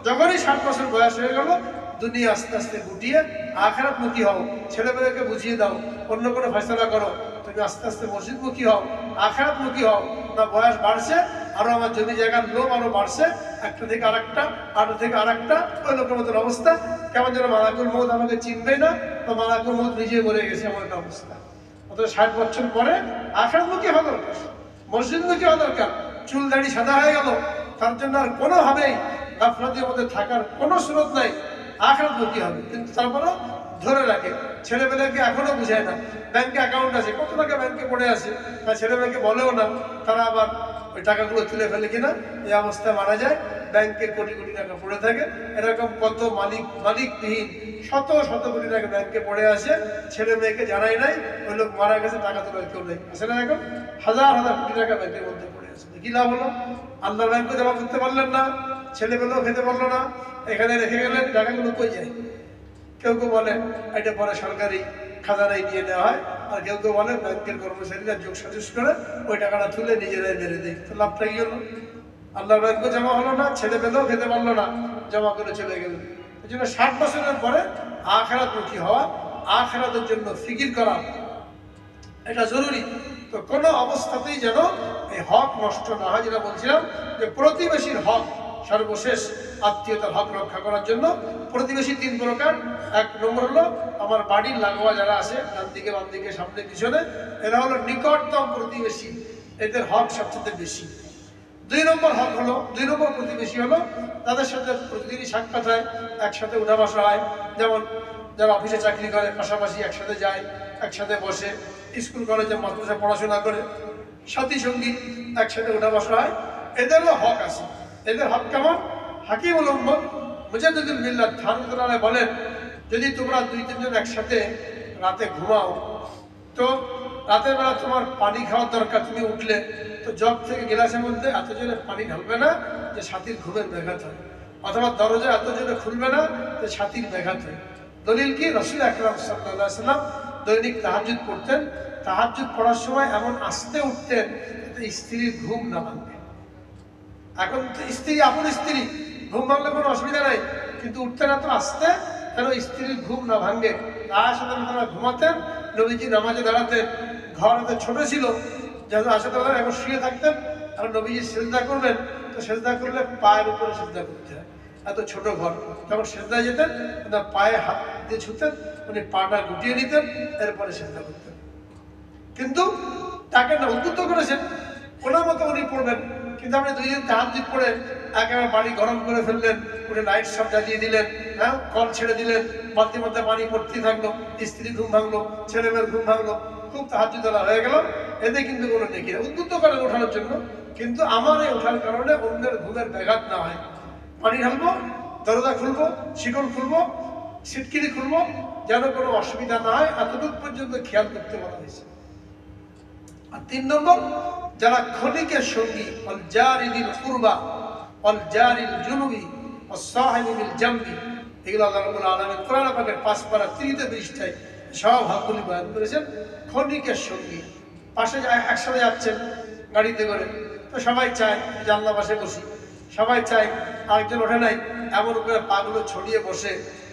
যখনই 60 বছর বয়স হয়ে গেল, দুনিয়া আস্তে আস্তে গুটিয়ে আখিরাত মুখী হও। ছেলেমেয়েকে বুঝিয়ে দাও, অন্য কোনো ফয়সালা করো। তুমি আস্তে আস্তে মসজিদ মুখী হও, আখিরাত মুখী হও। না বয়স বাড়ছে, আরো আমার জমি জায়গার লোভ আরো বাড়ছে, একটা থেকে আরেকটা, আরেকটা থেকে আরেকটা। ওই লোকের মতন অবস্থা, কেমন যেন মালাকুল মউত আমাকে চিনবে না, বা মালাকুল মউত নিজে মরে গেছে, এমন একটা অবস্থা। অথচ 60 বছর পরে আখিরাত মুখী হওয়া দরকার, মসজিদ মুখী হওয়া দরকার। চুল দাড়ি সাদা হয়ে গেল, তার জন্য আর কোনোভাবেই গাফলাতের মধ্যে থাকার কোনো সুরত নাই, আখিরাত মুখী হবে। কিন্তু তারপরেও ধরে রাখে, ছেলেমেয়েকে এখনো বুঝায় না। ব্যাংকে অ্যাকাউন্ট আছে, কত টাকা ব্যাংকে পড়ে আছে, তার ছেলেমেয়েকে বলেও না। তারা আবার ওই টাকাগুলো তুলে ফেলে কিনা, এই অবস্থায় মারা যায়। ব্যাংকে কোটি কোটি টাকা পড়ে থাকে। এরকম কত মালিকবিহীন শত শত কোটি টাকা ব্যাংকে পড়ে আসে, ছেলে মেয়েকে জানাই নাই, ওই লোক মারা গেছে, টাকা তোলার কেউ নেই। আসলে এখন হাজার হাজার কোটি টাকা ব্যাংকের মধ্যে পড়ে আছে। কি লাভ হলো? আল্লাহ ব্যাংকে জমা করতে পারলেন না, ছেলে পেলেও খেতে পারলো না, এখানে রেখে গেলেন। টাকাগুলো কই যায়? কেউ কেউ বলে এটা পরে সরকারি খাজানায় নিয়ে নেওয়া হয়, আর কেউ কেউ বলে ব্যাংকের কর্মচারীরা যোগ সাজস করে ওই টাকাটা তুলে নিজেরাই মেরে দেয়। তো লাভটা কি হলো? আল্লাহর ব্যাংকে জমা হলো না, ছেলে পেলেও খেতে পারলো না, জমা করে চলে গেল। এই জন্য 60 বছরের পরে আখিরাত মুখী হওয়া, আখিরাতের জন্য ফিকির করা, এটা জরুরি। তো কোনো অবস্থাতেই যেন এই হক নষ্ট না হয়। যেটা বলছিলাম যে প্রতিবেশীর হক, সর্বশেষ আত্মীয়তার হক রক্ষা করার জন্য প্রতিবেশী 3 প্রকার। 1 নম্বর হলো আমার বাড়ির লাগোয়া যারা আছে, ডান দিকে বাম দিকে সামনে পিছনে, এরা হলো নিকটতম প্রতিবেশী, এদের হক সবচেয়ে বেশি। 2 নম্বর হক হলো, 2 নম্বর প্রতিবেশী হলো তাদের সাথে প্রতিদিনই সাক্ষাৎ হয়, একসাথে উঠা বসা হয়। যেমন যারা অফিসে চাকরি করে পাশাপাশি একসাথে যায়, একসাথে বসে, স্কুল কলেজে মাদ্রাসায় পড়াশোনা করে, সাথী সঙ্গী একসাথে উঠা বসা হয়। এদেরও হক আছে। এদের হক কেমন? হাকিমুল উম্মত মুজাদ্দিদুল মিল্লাত রাহমাতুল্লাহ বলেন, যদি তোমরা 2-3 জন একসাথে রাতে ঘুমাও, তো রাতের বেলা তোমার পানি খাওয়ার দরকার, তুমি উঠলে তো জগ থেকে গ্লাসের মধ্যে এত জোরে পানি ঢালবে না যে সাথীর ঘুমের ব্যাঘাত হয়, অথবা দরজা এত জোরে খুলবে না যে সাথীর ব্যাঘাত হয়। দলিল কি? রাসূল আকরাম সাল্লাল্লাহু আলাইহি ওয়াসাল্লাম দৈনিক তাহাজ্জুদ পড়তেন। তাহাজ্জুদ পড়ার সময় এমন আস্তে উঠতেন যাতে স্ত্রীর ঘুম না ভাঙে। এখন তো স্ত্রী আপন স্ত্রী, ঘুম ভাঙলে কোনো অসুবিধা নাই, কিন্তু উঠতেন এত আস্তে যেন স্ত্রীর ঘুম না ভাঙে। তার সাথে তারা ঘুমাতেন, নবীজি নামাজে দাঁড়াতেন। ঘর এত ছোট ছিল, যেহেতু আসাতে এখন শুয়ে থাকতেন, আর নবীজি সেজদা করবেন, তো সেজদা করলে পায়ের উপরে সেজদা করতে হয়, এত ছোট ঘর। যখন সেজদায় যেতেন, পায়ে হাত দিয়ে ছুতেন, উনি পাটা গুটিয়ে নিতেন, এরপরে সেজদা করতেন। কিন্তু তাকে না উদ্বুদ্ধ করেছেন, ওনার মতো উনি পড়বেন। কিন্তু আপনি 2 দিন তাহাজ্জুদ পড়ে একেবারে বাড়ি গরম করে ফেললেন, উনি লাইট সব জ্বালিয়ে দিলেন, কল ছেড়ে দিলেন, বালতির মধ্যে পানি পড়তেই থাকলো, স্ত্রী ঘুম ভাঙলো, ছেলে মেয়ের ঘুম ভাঙলো, খুব তাহাজ্জুদ হয়ে গেল। এতে কিন্তু কোনো নেকি না। উদ্বুদ্ধ করেন ওঠানোর জন্য, কিন্তু আমার এই ওঠার কারণে অন্যের ঘুমের ব্যাঘাত না হয়। পানি ঢালবো, দরজা খুলবো, শিকল খুলবো, সিটকিনি খুলবো, যেন কোনো অসুবিধা না হয়, এতটুকু পর্যন্ত খেয়াল করতে বলা হয়েছে। আর 3 নম্বর, যারা ক্ষণিকের সঙ্গী, অল জারিদিল কুরবা, অল জারিল জুনুবি, অস সাহিবি বিল জামবি, এগুলো আল্লাহ রাব্বুল আলামিন কোরআন পাকের 5 পারা 30 পৃষ্ঠায় সব হকগুলি বয়ান করেছেন। ক্ষণিকের সঙ্গী, পাশে একসাথে যাচ্ছেন গাড়িতে করে, তো সবাই চায় জানলা পাশে বসি, সবাই চায় আরেকজন ওঠে নাই, এমন করে পাগুলো ছড়িয়ে বসে,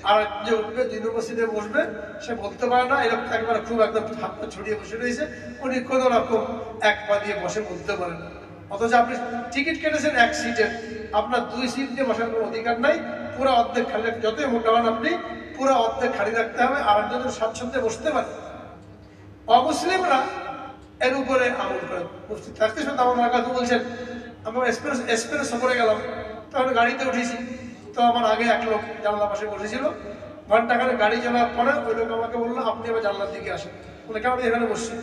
আর যে উঠবে 2 নম্বর সিটে বসবে, সে বলতে পারে না, এরকম একবার খুব একদম হাত পা ছড়িয়ে বসে রয়েছে, উনি কোনো রকম এক পা দিয়ে বসে বলতে পারেন না। অথচ আপনি টিকিট কেটেছেন 1 সিটের, আপনার 2 সিট দিয়ে বসার কোনো অধিকার নাই, পুরো অর্ধেক খালি, যতই মোটা হন আপনি পুরো অর্ধেক খালি রাখতে হবে, আর একজনের স্বাচ্ছন্দ্যে বসতে পারে। অমুসলিমরা এর উপরে আমল করেন। মুফতি তাকসির সাহেব আমার কাছে বলছেন, আমরা এক্সপ্রেস সফরে গেলাম, তখন গাড়িতে উঠেছি, তো আমার আগে এক লোক জানলা পাশে বসেছিল, ঘন্টাখানে গাড়ি যাওয়ার পরে ওই লোক আমাকে বললো, আপনি এবার জানলার দিকে আসেন। বলে কেন, এখানে বসছি?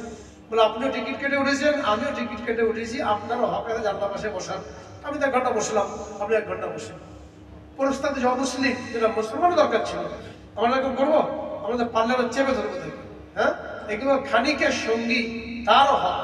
বলে আপনিও টিকিট কেটে উঠেছেন, আমিও টিকিট কেটে উঠেছি, আপনারও হক আছে জানলা পাশে বসার। আমি তো 1 ঘন্টা বসলাম, আপনি 1 ঘন্টা বসেন। পরিস্থিতি অমুসলিম, যেটা মুসলমানের দরকার ছিল, আমরা এরকম করবো? আমাদের পাল্লাটা চেপে ধরবো থাকি। হ্যাঁ, এগুলো খানিকের সঙ্গী, তারও হক।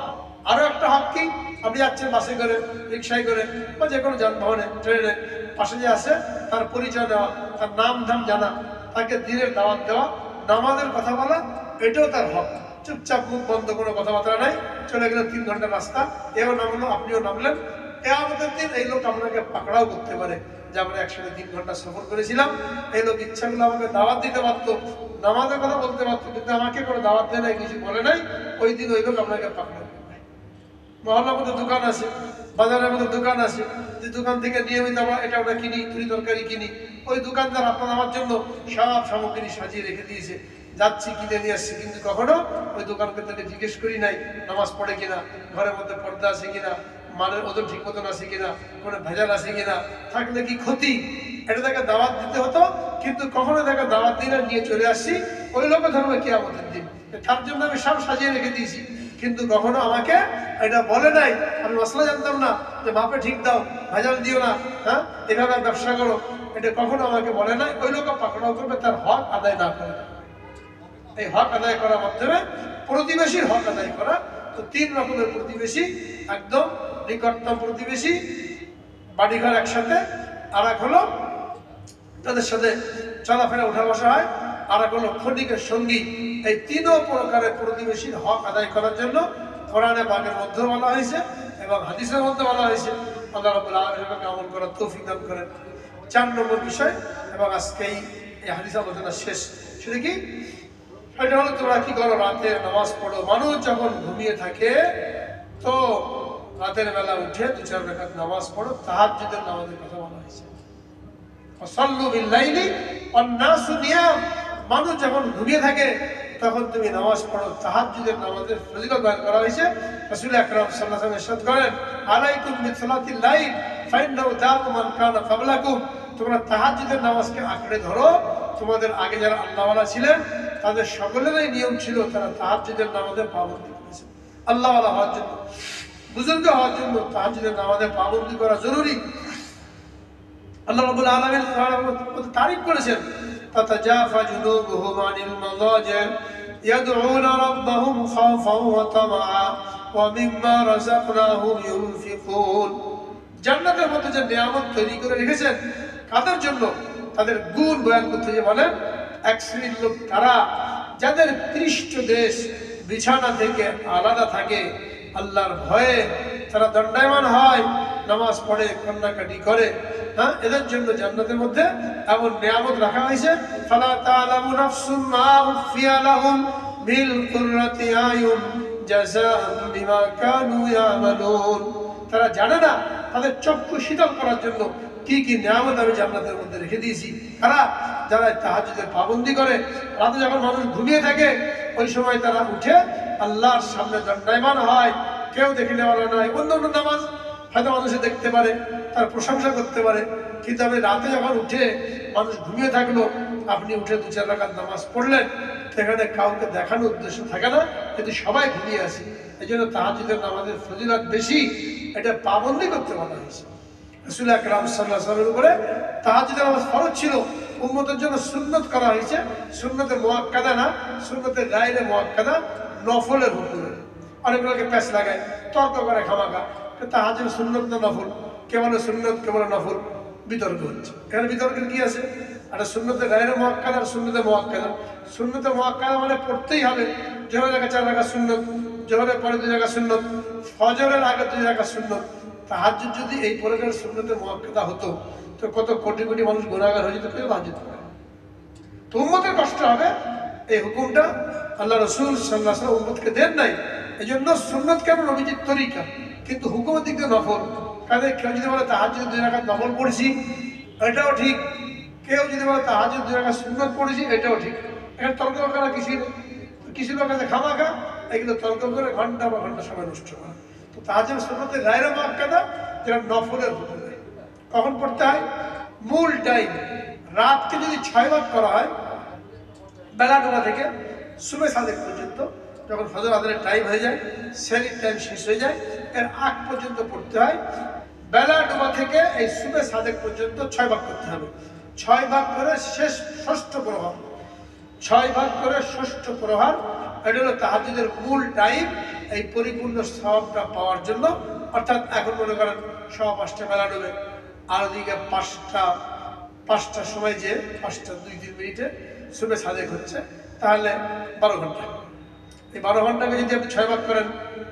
আরো একটা হক কি, আপনি যাচ্ছেন বাসে করে, রিক্সায় করে, বা যে কোনো যানবাহনে, ট্রেনে, পাশে যে আছে তার পরিচয় দেওয়া, তার নাম ধাম জানা, তাকে দিনের দাওয়াত দেওয়া, নামাজের কথা বলা, এটাও তার হক। চুপচাপ মুখ বন্ধ, কোনো কথাবার্তা নাই, চলে গেল 3 ঘন্টার রাস্তা, এও নামলো, আপনিও নামলেন। কিয়ামতের দিন এই লোক আপনাকে পাকড়াও করতে পারে যে আমরা একসাথে 3 ঘন্টা সফর করেছিলাম, এই লোক ইচ্ছা করলে আমাকে দাওয়াত দিতে পারতো, নামাজের কথা বলতে পারতো, কিন্তু আমাকে কোনো দাওয়াত দেয় নাই, কিছু বলে নাই, ওই দিন ওই লোক আপনাকে পাকড়াও করবে। মহল্লার মধ্যে দোকান আছে, বাজারের মধ্যে দোকান আছে, যে দোকান থেকে নিয়মিত আমরা এটা ওটা কিনি, তরি তরকারি কিনি, ওই দোকানদার আপনার আমার জন্য সব সামগ্রী সাজিয়ে রেখে দিয়েছে, যাচ্ছি কিনে নিয়ে আসছি, কিন্তু কখনো ওই দোকানকে তাকে জিজ্ঞেস করি নাই নামাজ পড়ে কিনা, ঘরের মধ্যে পর্দা আছে কিনা, মালের ওজন ঠিক মতন আছে কিনা, কোনো ভেজাল আছে কিনা, থাকলে কি ক্ষতি, এটা তাকে দাওয়াত দিতে হতো। কিন্তু কখনো তাকে দাওয়াত দিলে নিয়ে চলে আসছি, ওই লোকে ধরবে কিয়ামতের দিন, তার জন্য আমি সব সাজিয়ে রেখে দিয়েছি, কিন্তু কখনো আমাকে এটা বলে নাই। আমি মশলা জানতাম না যে মাপে ঠিক দাও, ভেজাল দিও না, হ্যাঁ এভাবে ব্যবসা করো, এটা কখনো আমাকে বলে নাই। ওই লোক পাকড়াও করবে তার হক আদায় না করে। এই হক আদায় করার মাধ্যমে প্রতিবেশীর হক আদায় করা। তো 3 রকমের প্রতিবেশী, একদম নিকটতম প্রতিবেশী, বাড়িঘর একসাথে, আর এক হলো তাদের সাথে চলাফেরা উঠা বসা হয়, আর এক হলো ক্ষণিকের সঙ্গী। এই 3 প্রকারের প্রতিবেশীর হক আদায় করার জন্য কোরআনে পাকের মধ্যে বলা হয়েছে এবং হাদিসের মধ্যে বলা হয়েছে। আল্লাহ রাব্বুল আলামিন আমল করার তৌফিক দান করেন। 4 নম্বর বিষয়, এবং আজকেই এই হাদিস আলোচনা শেষ, সেটা কি? সেটা হলো তোমরা কি করো, রাতে নামাজ পড়ো। মানুষ যখন ঘুমিয়ে থাকে, তো রাতের বেলা উঠে 2-4 রাকাত নামাজ পড়ো। তাহাজ্জুদের নামাজের কথা বলা হয়েছে। ফাসাল্লু বিল লাইলি ওয়ান নাসু নিয়াম, মানুষ যখন ঘুমিয়ে থাকে তখন তুমি নামাজ পড়ো। তাহাজ্জুদের নামাজের ফজিলত বয়ান করা হয়েছে। রাসূল আকরাম সাল্লাল্লাহু আলাইহি ওয়াসাল্লাম ইরশাদ করেন, আলাইকুম বিসসালাতিল লাইল ফাইন্নাহু দাবু মান কানা ক্বাবলাকুম, তোমরা তাহাজ্জুদের নামাজকে আঁকড়ে ধরো। তোমাদের আগে যারা আল্লাহওয়ালা ছিলেন তাদের সকলেরই নিয়ম ছিল, তারা তাহাজ্জুদের নামাজে পাবন্দি করেছে। আল্লাহওয়ালা হওয়ার জন্য, বুজুর্গ হওয়ার জন্য তাহাজ্জুদের নামাজে পাবন্দি করা জরুরি। আল্লাহ রাব্বুল আলামিন তারিফ করেছেন, তাতাজাফা জুনুবুহুম আনিল মাযাজি ইয়াদউনা রাব্বাহুম খাওফান ওয়া তামআ ওয়া মিম্মা রাযাকনাহুম ইউনফিকুন। জান্নাতের মধ্যে যে নিয়ামত তৈরি করে রেখেছেন কাদের জন্য, তাদের গুণ বয়ান করতে যে বলেন, এক শ্রেণীর লোক তারা যাদের পৃষ্ঠদেশ বিছানা থেকে আলাদা থাকে, আল্লাহর ভয়ে তারা দণ্ডায়মান হয়, নামাজ পড়ে, কান্নাকাটি করে। হ্যাঁ, এদের জন্য জান্নাতের মধ্যে এমন নিয়ামত রাখা হয়েছে, ফালা তা'লামু নাফসুম মা উখফিয়া লাহুম মিন কুররাতি আয়ুন জাযাআন বিমা কানু ইয়ামালুন। তারা জানে না তাদের চক্ষু শীতল করার জন্য কি কি নিয়ামত আমি জান্নাতের মধ্যে রেখে দিয়েছি। কারা? যারা তাহাজ্জুদের পাবন্দি করে। রাতে যখন মানুষ ঘুমিয়ে থাকে ওই সময় তারা উঠে আল্লাহর সামনে দণ্ডায়মান হয়, কেউ দেখে নেওয়ালা নয়। অন্য অন্য নামাজ হয়তো মানুষে দেখতে পারে, তার প্রশংসা করতে পারে, কিন্তু আপনি রাতে যখন উঠে মানুষ ঘুমিয়ে থাকলো, আপনি উঠে 2-4 রাকাত নামাজ পড়লেন, তো এখানে কাউকে দেখানোর উদ্দেশ্য থাকে না, কিন্তু সবাই ঘুমিয়ে আসে। এই জন্য তাহাজ্জুদের নামাজের ফজিলত বেশি, এটা পাবন্দি করতে বলা হয়েছে। রাসূল আকরাম সাল্লাল্লাহু আলাইহি ওয়াসাল্লামের উপরে তাহাজ্জুদের নামাজ ফরজ ছিল, উম্মতের জন্য সুন্নত করা হয়েছে। সুন্নতে মুআক্কাদা না, সুন্নতে গায়রে মুআক্কাদা, নফলের হুকুমে। অনেক লোকে প্যাঁচ লাগায়, তর্ক করে খামাখা, তাহাজ্জুদ সুন্নত না নফল, কে বলে সুন্নত কে বলে নফল, বিতর্ক হচ্ছে। এখানে বিতর্কের কি আছে? আর সুন্নতে গায়রে মুআক্কাদা আর সুন্নতে মুআক্কাদা। সুন্নতে মুআক্কাদা মানে পড়তেই হবে, জোহরের আগে 4 রাকাত সুন্নত, জোহরের পরে 2 রাকাত সুন্নত, ফজরের আগে 2 রাকাত সুন্নত। তাহাজ্জুদ যদি এই প্রকার সুন্নতে মুআক্কাদা হতো তো কত কোটি কোটি মানুষ গুনাহগার হয়ে যেত, কেউ তাহাজ্জুদ করে। তো উম্মতের কষ্ট হবে, এই হুকুমটা আল্লাহ রাসূল সাল্লাল্লাহু আলাইহি ওয়াসাল্লাম উম্মতকে দেন নাই। এই জন্য সুন্নত কেন নবীজির তরিকা, কিন্তু হুকুমের দিক দিয়ে নফল। কাজে কেউ যদি বলে তাহাজ্জুদ 2 রাকাত নফল পড়েছি, এটাও ঠিক। কেউ যদি বলে তাহাজ্জুদ 2 রাকাত সুন্নত পড়েছি, এটাও ঠিক। এখানে তর্ক করা কিছুই নেই। কিছু লোক আছে খামাখা, এগুলো তর্ক করে ঘন্টা বা ঘন্টা সময় নষ্ট করা। তো তাহাজ্জুদ সুন্নতে গায়রে মুআক্কাদা, যেটা নফলের হুকুম। কখন পড়তে হয়? মূল টাইম। রাতকে যদি 6 ভাগ করা হয়, বেলা ডোবা থেকে সুবে সাদেক পর্যন্ত, যখন ফজর আজানের টাইম হয়ে যায়, সেহরির টাইম শেষ হয়ে যায়, এর আগ পর্যন্ত পড়তে হয়। বেলা ডোবা থেকে এই সুবে সাদেক পর্যন্ত 6 ভাগ করতে হবে। 6 ভাগ করে শেষ ষষ্ঠ প্রহর, 6 ভাগ করে ষষ্ঠ প্রহর, এটা হলো তাহাজ্জুদের মূল টাইম। এই পরিপূর্ণ সওয়াবটা পাওয়ার জন্য, অর্থাৎ এখন মনে করেন 5:15 বেলা ডোবে, আর ওদিকে 5টার সময় যে 5:02-3 মিনিটে সুবে সাদেক হচ্ছে, তাহলে 12 ঘন্টা। এই 12 ঘন্টাকে যদি আপনি 6 ভাগ করেন,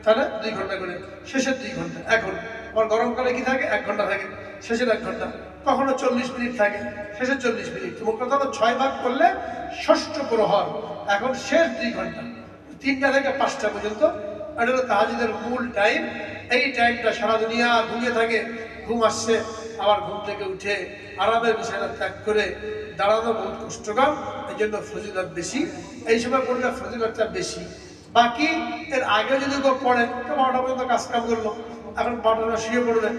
তাহলে 2 ঘন্টা করে, শেষের 2 ঘন্টা। এখন আবার গরমকালে কি থাকে? 1 ঘন্টা থাকে, শেষের 1 ঘন্টা। কখনো 40 মিনিট থাকে, শেষের 40 মিনিট। মোট কথা হলো 6 ভাগ করলে ষষ্ঠ প্রহর, এখন শেষ 2 ঘন্টা, 3টা থেকে 5টা পর্যন্ত। এটা হলো তাহাজ্জুদের মূল টাইম। এই টাইমটা সারা দুনিয়া ঘুমিয়ে থাকে, ঘুম আসছে, আবার ঘুম থেকে উঠে আরামের বিছানা ত্যাগ করে দাঁড়ানো বহুত কষ্টকর। এই জন্য ফজিলত বেশি, এই সময় পড়লে ফজিলতটা বেশি। বাকি এর আগে যদি কেউ পড়ে, কেউ 12টা পর্যন্ত কাজ কাম করলো, এখন 12টা শুয়ে পড়বে,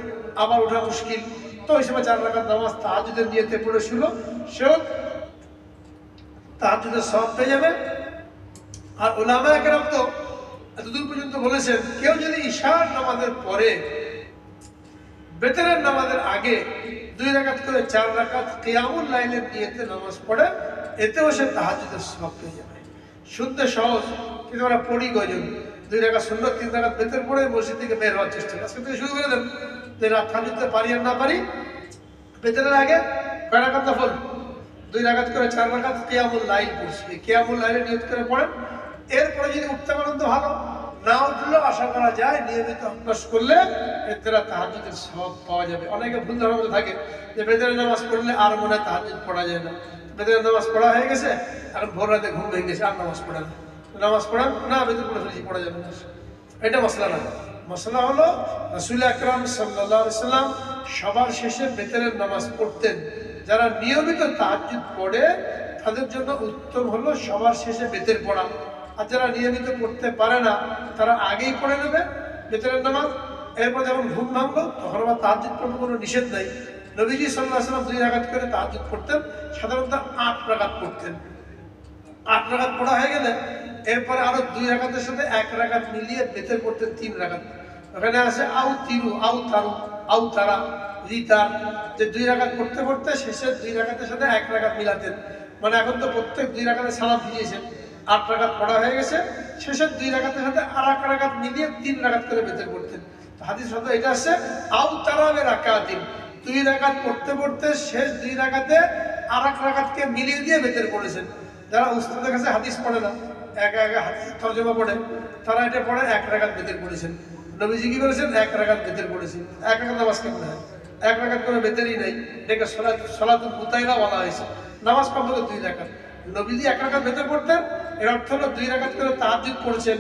আবার ওঠা মুশকিল, তো ওই সময় 4 রাকাত নামাজ তাহাজ্জুদের নিয়তে পড়ে শুলো, সেও তাহাজ্জুদের সওয়াব পেয়ে যাবে। আর উলামায়ে কেরাম তো এতদূর পর্যন্ত বলেছেন, কেউ যদি ইশার নামাজের পরে বেতরের নামাজের আগে 2 রাকাত করে 4 রাকাত কিয়ামুল লাইলের নিয়তে নামাজ পড়ে, এতেও সে তাহাজ্জুদের সওয়াব পেয়ে যাবে। শুনতে সহজ, কিন্তু আমরা পড়ি কয়জন? 2 রাকাত সুন্নত, 3 রাকাত বেতর পড়ে মসজিদ থেকে বের হওয়ার চেষ্টা করি। আজকে থেকে শুরু করে দেন, যে রাত তাহাজ্জুদে পারি আর না পারি, বেতরের আগে কয় রাকাত নফল, 2 রাকাত করে 4 রাকাত কিয়ামুল লাইল পড়ছি। কিয়ামুল লাইলের নিয়ত করে পড়েন। এরপরে যদি উঠতে পারেন তো ভালো, না উঠলেও আশা করা যায় নিয়মিত অভ্যাস করলে এর দ্বারা তাহাজ্জুদের সওয়াব পাওয়া যাবে। অনেকে ভুল ধারণা থাকে যে বেতরের নামাজ পড়লে আর মনে হয় তাহাজ্জুদ পড়া যায় না। বেতরের নামাজ পড়া হয়ে গেছে, এখন ভোর রাতে ঘুম ভেঙে গেছে, আর নামাজ পড়েন, নামাজ পড়েন না, বেতর পড়ে ফেলেছি, পড়া যাবে না। এটা মশলা না। মশলা হলো রাসূল আকরাম সাল্লাল্লাহু আলাইহি ওয়াসাল্লাম সবার শেষে বেতরের নামাজ পড়তেন। যারা নিয়মিত তাহাজ্জুদ পড়ে তাদের জন্য উত্তম হলো সবার শেষে বেতের পড়া। আর যারা নিয়মিত পড়তে পারে না, তারা আগেই পড়ে নেবে বেতরের নামাজ। এরপর যখন ঘুম ভাঙলো, তখন আবার তাহাজ্জুদ পড়তে কোনো নিষেধ নাই। নবীজি সাল্লাল্লাহু আলাইহি ওয়াসাল্লাম 2 রাকাত করে তাহাজ্জুদ পড়তেন, সাধারণত 8 রাকাত পড়তেন। 8 রাকাত পড়া হয়ে গেলে এরপরে আরো 2 রাকাতের সাথে 1 রাকাত মিলিয়ে বেতের পড়তেন 3 রাকাত। ওখানে আছে আউ তিরু, আউ তারু, আউ তারা, রিতার, যে 2 রাকাত পড়তে পড়তে শেষের 2 রাকাতের সাথে 1 রাকাত মিলাতেন। মানে এখন তো প্রত্যেক 2 রাকাতে সালাম ফিরিয়েছেন, 8 রাকাত পড়া হয়ে গেছে, শেষের 2 রাকাতের সাথে আর 1 রাকাত মিলিয়ে 3 রাকাত করে বেতের পড়তেন। হাদিস শব্দ এটা আসছে আউ তারাবে রাকাতিন, 2 রাকাত পড়তে পড়তে শেষ 2 রাকাতে আর 1 রাকাতকে মিলিয়ে দিয়ে বেতের পড়েছেন। যারা উস্তাদের কাছে হাদিস পড়ে না, একা একা হাদিস তরজমা পড়ে, তারা এটা পড়ে 1 রাকাত বেতের পড়েছেন। নবীজি কি বলেছেন? 1 রাকাত বেতের পড়েছেন। 1 রাকাত নামাজ কেমন হয়? 1 রাকাত করে বেতেরই নাই, এটাকে সলাতুল মুতাইলা বলা হয়েছে। নামাজ কম হলো 2 রাকাত। নবীজি 1 রাকাত বেতের পড়তেন, এর অর্থ হলো 2 রাকাত করে তাহাজ্জুদ পড়েছেন,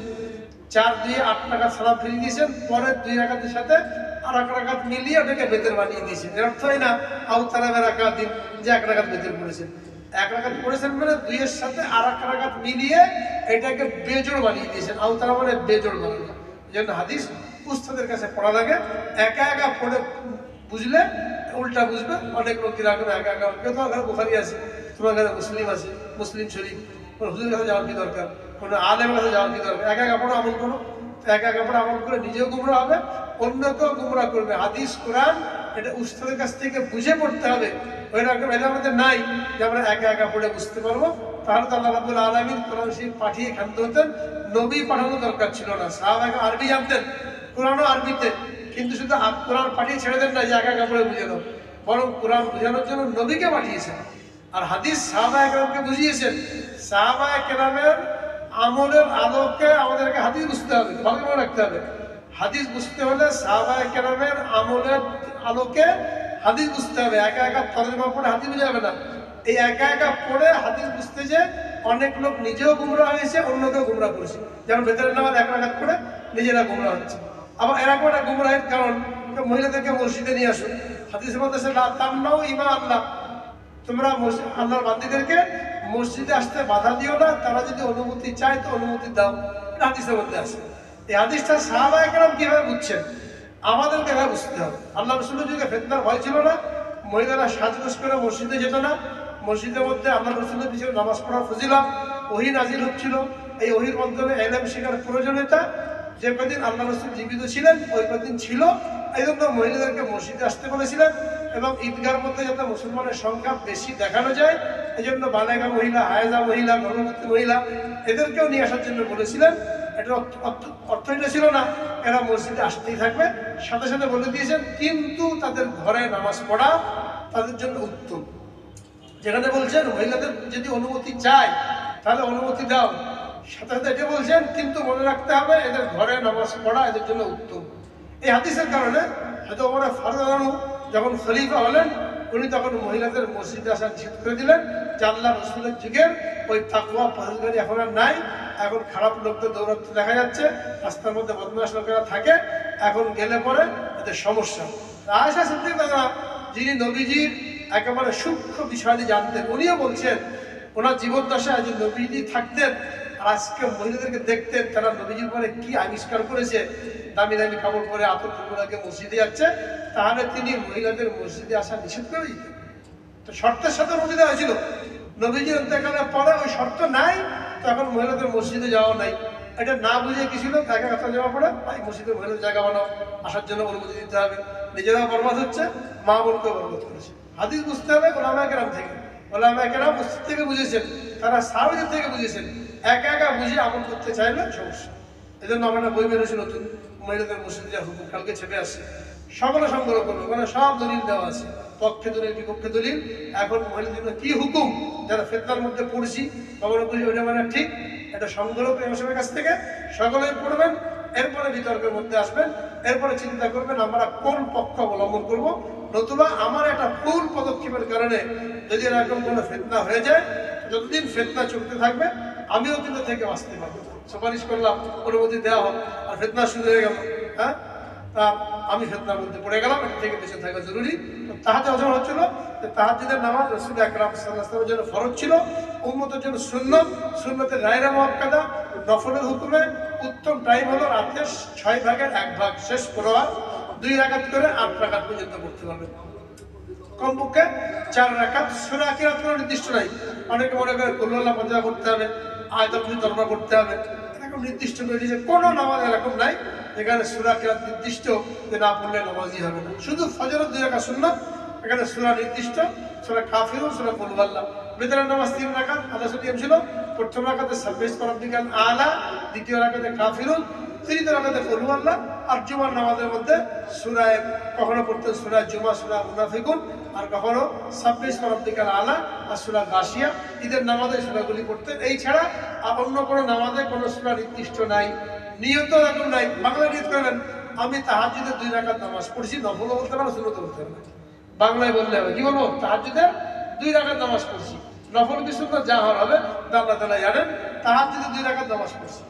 4 দিয়ে 8 রাকাত সালাম ফিরিয়ে দিয়েছেন, পরের 2 রাকাতের সাথে আর 1 রাকাত মিলিয়ে ওটাকে বেতের বানিয়ে দিয়েছেন। এর অর্থ হয় না আউ তারাবে রাকাতিন, যে 1 রাকাত বেতের পড়েছেন। 1 রাকাত পড়েছেন মানে 2 এর সাথে আর 1 রাকাত মিলিয়ে এটাকে বেজোড় বানিয়ে দিয়েছেন। আউ তারা মানে বেজোড় বানানো। এই জন্য হাদিস উস্তাদের কাছে পড়া লাগে, একা একা পড়ে বুঝলে উল্টা বুঝবে। অনেক লোক রাখবে একা একা, কেউ তোমার ঘরে বুখারি আছে, তোমার ঘরে মুসলিম আছে, মুসলিম শরীফ, কোনো হুজুরের কাছে যাওয়ার কি দরকার, কোনো আলেমের কাছে যাওয়ার কি দরকার? একা কাপড়ে আমল করো, একা কাপড়ে আমল করে নিজেও গুমরা হবে, অন্যকেও গুমরা করবে। হাদিস কোরআন এটা উস্তাদের কাছ থেকে বুঝে পড়তে হবে। ওই রকম এটা আমাদের নাই যে আমরা একা একা পড়ে বুঝতে পারবো। তাহলে তো আল্লাহ রাব্বুল আলামিন কোরআন শরীফ পাঠিয়ে ক্ষান্ত হতেন, নবী পাঠানোর দরকার ছিল না। সাহাবায়ে আরবি জানতেন, কোরআনও আরবিতে, কিন্তু শুধু কোরআন পাঠিয়ে ছেড়ে দেন না যে একা একা পড়ে বুঝে নাও, বরং কোরআন বোঝানোর জন্য নবীকে পাঠিয়েছেন। আর হাদিস সাহাবায়ে কেরামকে বুঝিয়েছেন। সাহাবায়ে কেরামের আমলের আলোকে আমাদেরকে হাদিস বুঝতে হবে, ভালো করে রাখতে হবে। হাদিস বুঝতে হলে সাহাবায়ে কেরামের আমলের আলোকে হাদিস বুঝতে হবে। একা একা তরজমা পড়ে হাদিস বুঝা যাবে না। এই একা একা পড়ে হাদিস বুঝতে যে অনেক লোক নিজেও গুমরা হয়েছে, অন্যকেও গুমরা করেছে। যেমন ভেতরের নামাজ এক রাকাত করে নিজেরা গুমরা হচ্ছে। আবার এরকম একটা গুমরাহের কারণ, মহিলাদেরকে মসজিদে নিয়ে আসুন। হাদিসের মধ্যে তামনাও ইমা আল্লাহ, তোমরা আল্লাহর বান্দীদেরকে মসজিদে আসতে বাধা দিও না, তারা যদি অনুমতি চায় তো অনুমতি দাও। এটা হাদিসের মধ্যে আছে। এই হাদিসটা সাহাবায়ে কেরাম কিভাবে বুঝছেন, আমাদেরকে এভাবে বুঝতে হবে। আল্লাহ রাসূলের যুগে ফিতনার ভয় ছিল না, মহিলারা সাজগোজ করে মসজিদে যেত না। মসজিদের মধ্যে আল্লাহ রাসূলের পিছনে নামাজ পড়ার ফজিলত, ওহী নাজিল হচ্ছিল। এই ওহীর মাধ্যমে ইলম শেখার প্রয়োজনীয়তা যে কদিন আল্লাহ রাসূল জীবিত ছিলেন ওই কদিন ছিল। এই জন্য মহিলাদেরকে মসজিদে আসতে বলেছিলেন, এবং ঈদগার মধ্যে যাতে মুসলমানের সংখ্যা বেশি দেখানো যায় এই জন্য বালেগা মহিলা, হায়েজা মহিলা, গর্ভবতী মহিলা এদেরকেও নিয়ে আসার জন্য বলেছিলেন। এটা অর্থ এটা ছিল না এরা মসজিদে আসতেই থাকবে, সাথে সাথে বলে দিয়েছেন কিন্তু তাদের ঘরে নামাজ পড়া তাদের জন্য উত্তম। যেখানে বলছেন মহিলাদের যদি অনুমতি চায় তাহলে অনুমতি দাও, সাথে সাথে এটা বলছেন কিন্তু মনে রাখতে হবে এদের ঘরে নামাজ পড়া এদের জন্য উত্তম। এই হাদিসের কারণে হয়তো ওমর ফারুক যখন খলিফা হলেন উনি তখন মহিলাদের মসজিদে আসা নিষেধ করে দিলেন যে আল্লাহ রাসূলের যুগের ওই তাকওয়া পরহেজগারি এখন আর নাই। এখন খারাপ লোকদের দৌড়াতে দেখা যাচ্ছে, রাস্তার মধ্যে বদমাশ লোকেরা থাকে, এখন গেলে পরে এদের সমস্যা। আয়েশা সিদ্দিকা যিনি নবীজির একেবারে সূক্ষ্ম বিষয়টি জানতেন, উনিও বলছেন ওনার জীবদ্দশায় যে নবীজি থাকতেন আর আজকে মহিলাদেরকে দেখতেন তারা নবীজির পরে কি আবিষ্কার করেছে, দামি দামি কাপড় পরে আতর টুকুরাকে মসজিদে যাচ্ছে, তাহলে তিনি মহিলাদের মসজিদে আসা নিষেধ করে দিতেন। তো শর্তের সাথে মসজিদে হয়েছিল, নবীজির অন্তকালের পরে ওই শর্ত নাই, তো এখন মহিলাদের মসজিদে যাওয়া নাই। এটা না বুঝে কি ছিল, একা কথা যাওয়া পড়ে ভাই মসজিদে মহিলাদের জায়গা বানাও, আসার জন্য অনুমতি দিতে হবে। নিজেরাও বরবাদ হচ্ছে, মা বোনকেও বরবাদ করেছে। হাদিস বুঝতে হবে ওলামায়ে কেরাম থেকে, ওলামায়ে কেরাম মসজিদ থেকে বুঝেছেন, তারা সাহাবীদের থেকে বুঝেছেন। একা একা বুঝে আমল করতে চাইলে সমস্যা। এই জন্য আমরা বই বেরোছি নতুন, মহিলাদের মসজিদে যাওয়ার হুকুম, কালকে ছেপে আসছে, সকলে সংগ্রহ করবে, ওখানে সব দলিল দেওয়া আছে, পক্ষে দলিল বিপক্ষে দলিল। এখন মহিলাদের জন্য কি হুকুম, যারা ফিতনার মধ্যে পড়ছি কখনো বুঝি ওইটা মানে ঠিক, এটা সংগ্রহ করে ইমামের কাছ থেকে সকলেই পড়বেন, এরপরে বিতর্কের মধ্যে আসবেন, এরপরে চিন্তা করবেন আমরা কোন পক্ষ অবলম্বন করব। নতুবা আমার একটা ভুল পদক্ষেপের কারণে যদি এরকম কোনো ফিতনা হয়ে যায়, যতদিন ফিতনা চলতে থাকবে আমিও কিন্তু থেকে বাঁচতে পারবো। সুপারিশ করলাম, অনুমতি দেওয়া হোক, আর ফিতনা শুরু হয়ে গেল, হ্যাঁ তা আমি ফিতনার মধ্যে পড়ে গেলাম, এটা থেকে বেঁচে থাকা জরুরি। তো তাহাজ্জুদ যখন হচ্ছিল, তাহাজ্জুদের নামাজ রাসূল আকরাম সাল্লাল্লাহু আলাইহি ওয়াসাল্লামের জন্য ফরজ ছিল, উম্মতের জন্য সুন্নাত, সুন্নতের গায়রে মুআক্কাদা। নফলের হুকুমে উত্তম টাইম হলো রাতের 6 ভাগের 1 ভাগ শেষ পড়া, 2 রাকাত করে 8 রাকাত পর্যন্ত পড়তে পারবেন, কমপক্ষে 4 রাকাত। সূরা কিরাত কোনো নির্দিষ্ট নাই, অনেকে মনে করে কুল আল্লাহ পড়া করতে হবে, আয়াতুল কুরসি তরবা করতে হবে, এরকম নির্দিষ্ট করে দিয়েছে। কোনো নামাজ এরকম নাই এখানে সূরা কিরাত নির্দিষ্ট যে না পড়লে নামাজই হবে না। শুধু ফজরের 2 রাকাত সুন্নাত, এখানে সূরা নির্দিষ্ট, সূরা কাফিরুন, সূরা কুল আল্লাহ। বিতরের নামাজ 3 রাকাত, আদা নিয়ম ছিল, প্রথম রাকাতে সাব্বিহিস রাব্বিকাল আলা, দ্বিতীয় রাকাতে কাফিরুন, তৃতীয় রাকাতে কুল আল্লাহ। আর জুমার নামাজের মধ্যে সূরায়ে কখনো পড়তেন সূরা জুমা, সূরা মুনাফিকুন, আর কখনো সাব্বিহিস রাব্বিকাল আলা আর সূরা গাশিয়া। ঈদের নামাজে সূরাগুলি পড়তেন। এই ছাড়া আর অন্য কোনো নামাজে কোনো সূরা নির্দিষ্ট নাই, নিয়ত এরকম নাই। বাংলা নিয়ত করবেন আমি তাহাজ্জুদের 2 রাকাত নামাজ পড়ছি, নফলও বলতে পারো, সুন্নতও বলতে পারো, বাংলায় বললে হবে। কি বলবো? তাহাজ্জুদের 2 রাকাত নামাজ পড়ছি, নফল কি সুন্নাত যা হবে আল্লাহ তাআলা জানেন। তাহাজ্জুদের 2 রাকাত নামাজ পড়ছি,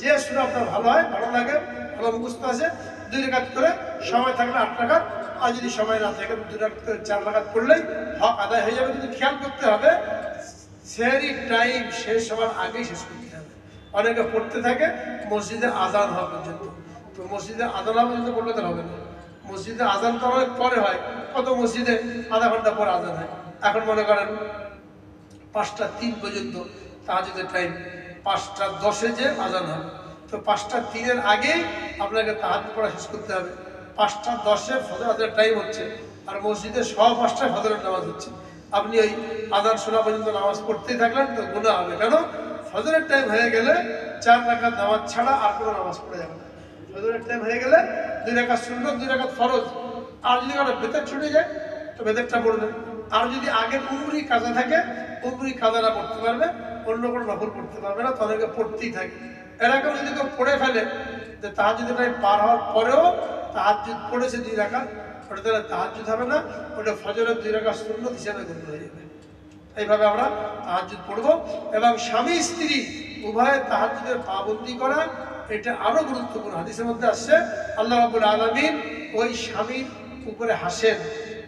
যে সূরা আপনার ভালো হয়, ভালো লাগে, ভালো মুখস্থ আছে, 2 রাকাত করে, সময় থাকলে 8 রাকাত, আর যদি সময় না থাকে 2 রাকাত করে 4 রাকাত পড়লেই হক আদায় হয়ে যাবে। কিন্তু খেয়াল করতে হবে সেহরি টাইম শেষ হওয়ার আগেই শেষ করতে হবে। অনেকে পড়তে থাকে মসজিদে আজান হওয়া পর্যন্ত, তো মসজিদে আজান হওয়া পর্যন্ত পড়লে তো হবে না। মসজিদে আজান তো অনেক পরে হয়, কত মসজিদে আধা ঘন্টা পরে আজান হয়। এখন মনে করেন 5টা 3 পর্যন্ত তাহাজ্জুদের টাইম 5:10 যে আজান হবে, তো 5:03 আগে আপনাকে তাহাজ্জুদ পড়া শেষ করতে হবে। 5:10 ফজর আজানের টাইম হচ্ছে, আর মসজিদে 5:15 ফজরের নামাজ হচ্ছে। আপনি ওই আজান শোনা পর্যন্ত নামাজ পড়তেই থাকলেন তো গুনাহ হবে। কেন? ফজরের টাইম হয়ে গেলে 4 রাকাত নামাজ ছাড়া আর কোনো নামাজ পড়া যাবে না। ফজরের টাইম হয়ে গেলে 2 রাকাত সুন্নাত, 2 রাকাত ফরজ। আর যদি কারো বেতের ছুটে যায় তো বেতেরটা পড়বে। আর যদি আগে উমরি কাজা থাকে, উমরি কাজাটা পড়তে পারবে, অন্য কোনো নফল পড়তে পারবে না, তাদেরকে পড়তেই থাকে। এরকম যদি কেউ পড়ে ফেলে যে তাহাজ্জুদের টাইম পার হওয়ার পরেও তাহাজ্জুদ পড়েছে 2 রাকাত, ওটা তাহলে তাহাজ্জুদ হবে না, ওটা ফজরের 2 রাকাত সুন্নাত হিসাবে গণ্য হয়ে যাবে। এইভাবে আমরা তাহাজ্জুদ পড়ব। এবং স্বামী স্ত্রী উভয়ে তাহাজ্জুদের পাবন্দি করা, এটা আরো গুরুত্বপূর্ণ। হাদিসের মধ্যে আসছে আল্লাহ রাব্বুল আলামিন ওই স্বামীর উপরে হাসেন,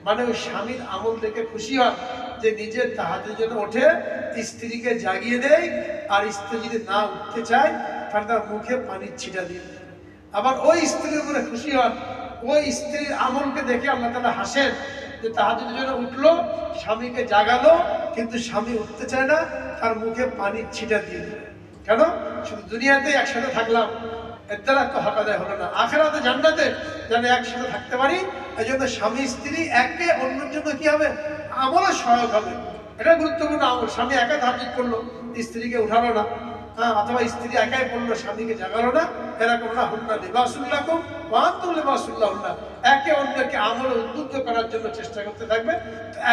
মানে ওই স্বামীর আমল দেখে খুশি হন যে নিজের তাহাজ্জুদের জন্য ওঠে, স্ত্রীকে জাগিয়ে দেয়, আর স্ত্রী যদি না উঠতে চায় তাহলে তার মুখে পানির ছিটা দিয়ে। আবার ওই স্ত্রীর উপরে খুশি হন, ওই স্ত্রীর আমলকে দেখে আল্লাহ তাআলা হাসেন যে তাহাজ্জুদের জন্য উঠলো, স্বামীকে জাগালো, কিন্তু স্বামী উঠতে চায় না, তার মুখে পানির ছিটা দিয়ে দিল। কেন? শুধু দুনিয়াতে একসাথে থাকলাম, এর দ্বারা তো হক আদায় হলো না। আখিরাতে জান্নাতে যেন একসাথে থাকতে পারি, এই জন্য স্বামী স্ত্রী একে অন্যের জন্য কি হবে? আমলে সহায়ক হবে। এটা গুরুত্বপূর্ণ আমল। স্বামী একা তাহাজ্জুদ করলো, স্ত্রীকে উঠালো না, অথবা স্ত্রী একাই পড়লো, স্বামীকে জাগালো না, এরকম না। হুন্না লিবাসুল লাকুম ওয়া আনতুম লিবাসুল লাহুন্না। একে অন্যকে আমলে উদ্বুদ্ধ করার জন্য চেষ্টা করতে থাকবে,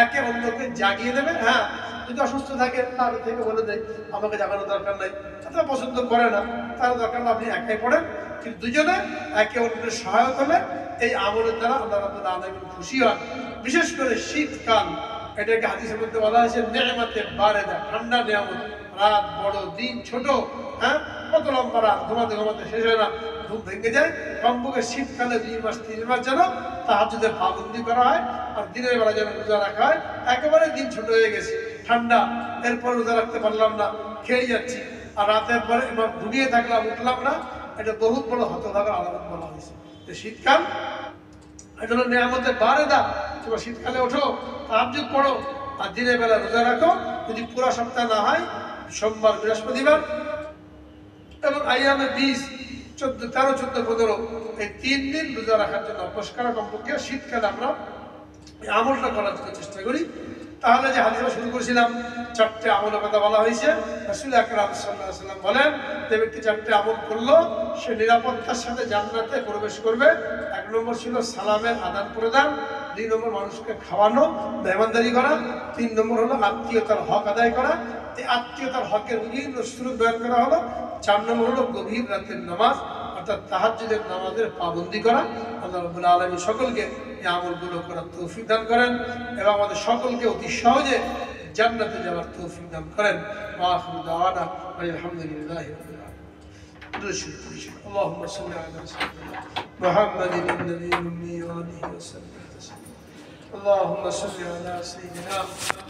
একে অন্যকে জাগিয়ে দেবে। হ্যাঁ, যদি অসুস্থ থাকে তার থেকে বলে দেয় আমাকে জাগানোর দরকার নাই, অথবা পছন্দ করে না, তার দরকার না, আপনি একাই পড়েন। কিন্তু দুজনে একে অন্যের সহায়ক হলে এই আমলের দ্বারা আল্লাহ রাব্বুল আলামিন খুশি হন। বিশেষ করে শীতকাল, এটাকে হাদিসের মধ্যে বলা হয়েছে নেয়ামতে বারেদা, ঠান্ডা নিয়ামত। রাত বড়, দিন ছোট, হ্যাঁ, কত লম্বা রাত, ঘুমাতে ঘুমাতে শেষ হয় না, ঘুম ভেঙে যায়। কমপক্ষে শীতকালে 2 মাস 3 মাস যেন তাহাজ্জুদের পাবন্দি করা হয়, আর দিনের বেলা যেন রোজা রাখা হয়। একেবারে দিন ছোট হয়ে গেছে, ঠান্ডা, এরপর রোজা রাখতে পারলাম না, খেয়ে যাচ্ছি, আর রাতের পরে এবার ঘুমিয়ে থাকলাম, উঠলাম না, এটা বহুত বড় হতভাগার আলামত বলা হয়েছে। যে শীতকাল এটা হলো নেয়ামতের বারেদা। তোমরা শীতকালে ওঠো, তাহাজ্জুদ পড়ো, আর দিনের বেলা রোজা রাখো। যদি পুরো সপ্তাহ না হয়, সোমবার, বৃহস্পতিবার এবং আইয়ামে 20, 14, 13, 14, 15 এই 3 দিন রোজা রাখার জন্য অভ্যাস করা। কমপক্ষে শীতকালে আমরা এই আমলটা করার জন্য চেষ্টা করি। তাহলে যে হাদিস শুরু করেছিলাম, 4টে আমলের কথা বলা হয়েছে। রাসূল আকরাম সাল্লাল্লাহু আলাইহি ওয়াসাল্লাম বলেন, যে ব্যক্তি 4টে আমল করলো সে নিরাপত্তার সাথে জান্নাতে প্রবেশ করবে। 1 নম্বর ছিল সালামের আদান প্রদান, 2 নম্বর মানুষকে খাওয়ানো, মেহমানদারি করা, 3 নম্বর হলো আত্মীয়তার হক আদায় করা। এই আত্মীয়তার হকের বিভিন্ন স্বরূপ বয়ান করা হলো। 4 নম্বর হলো গভীর রাতের নামাজ, অর্থাৎ তাহাজ্জুদের নামাজের পাবন্দি করা। আল্লাহ রাব্বুল আলামিন সকলকে এই আমলগুলো করার তৌফিক দান করেন এবং আমাদের সকলকে অতি সহজে জান্নাতে যাওয়ার তৌফিক দান করেন। ওয়া আখিরু দাওয়ানা আলহামদুলিল্লাহি রাব্বিল আলামিন। اللهم صل على سيدنا محمد النبي الأمي وآله وسلم. اللهم صل على سيدنا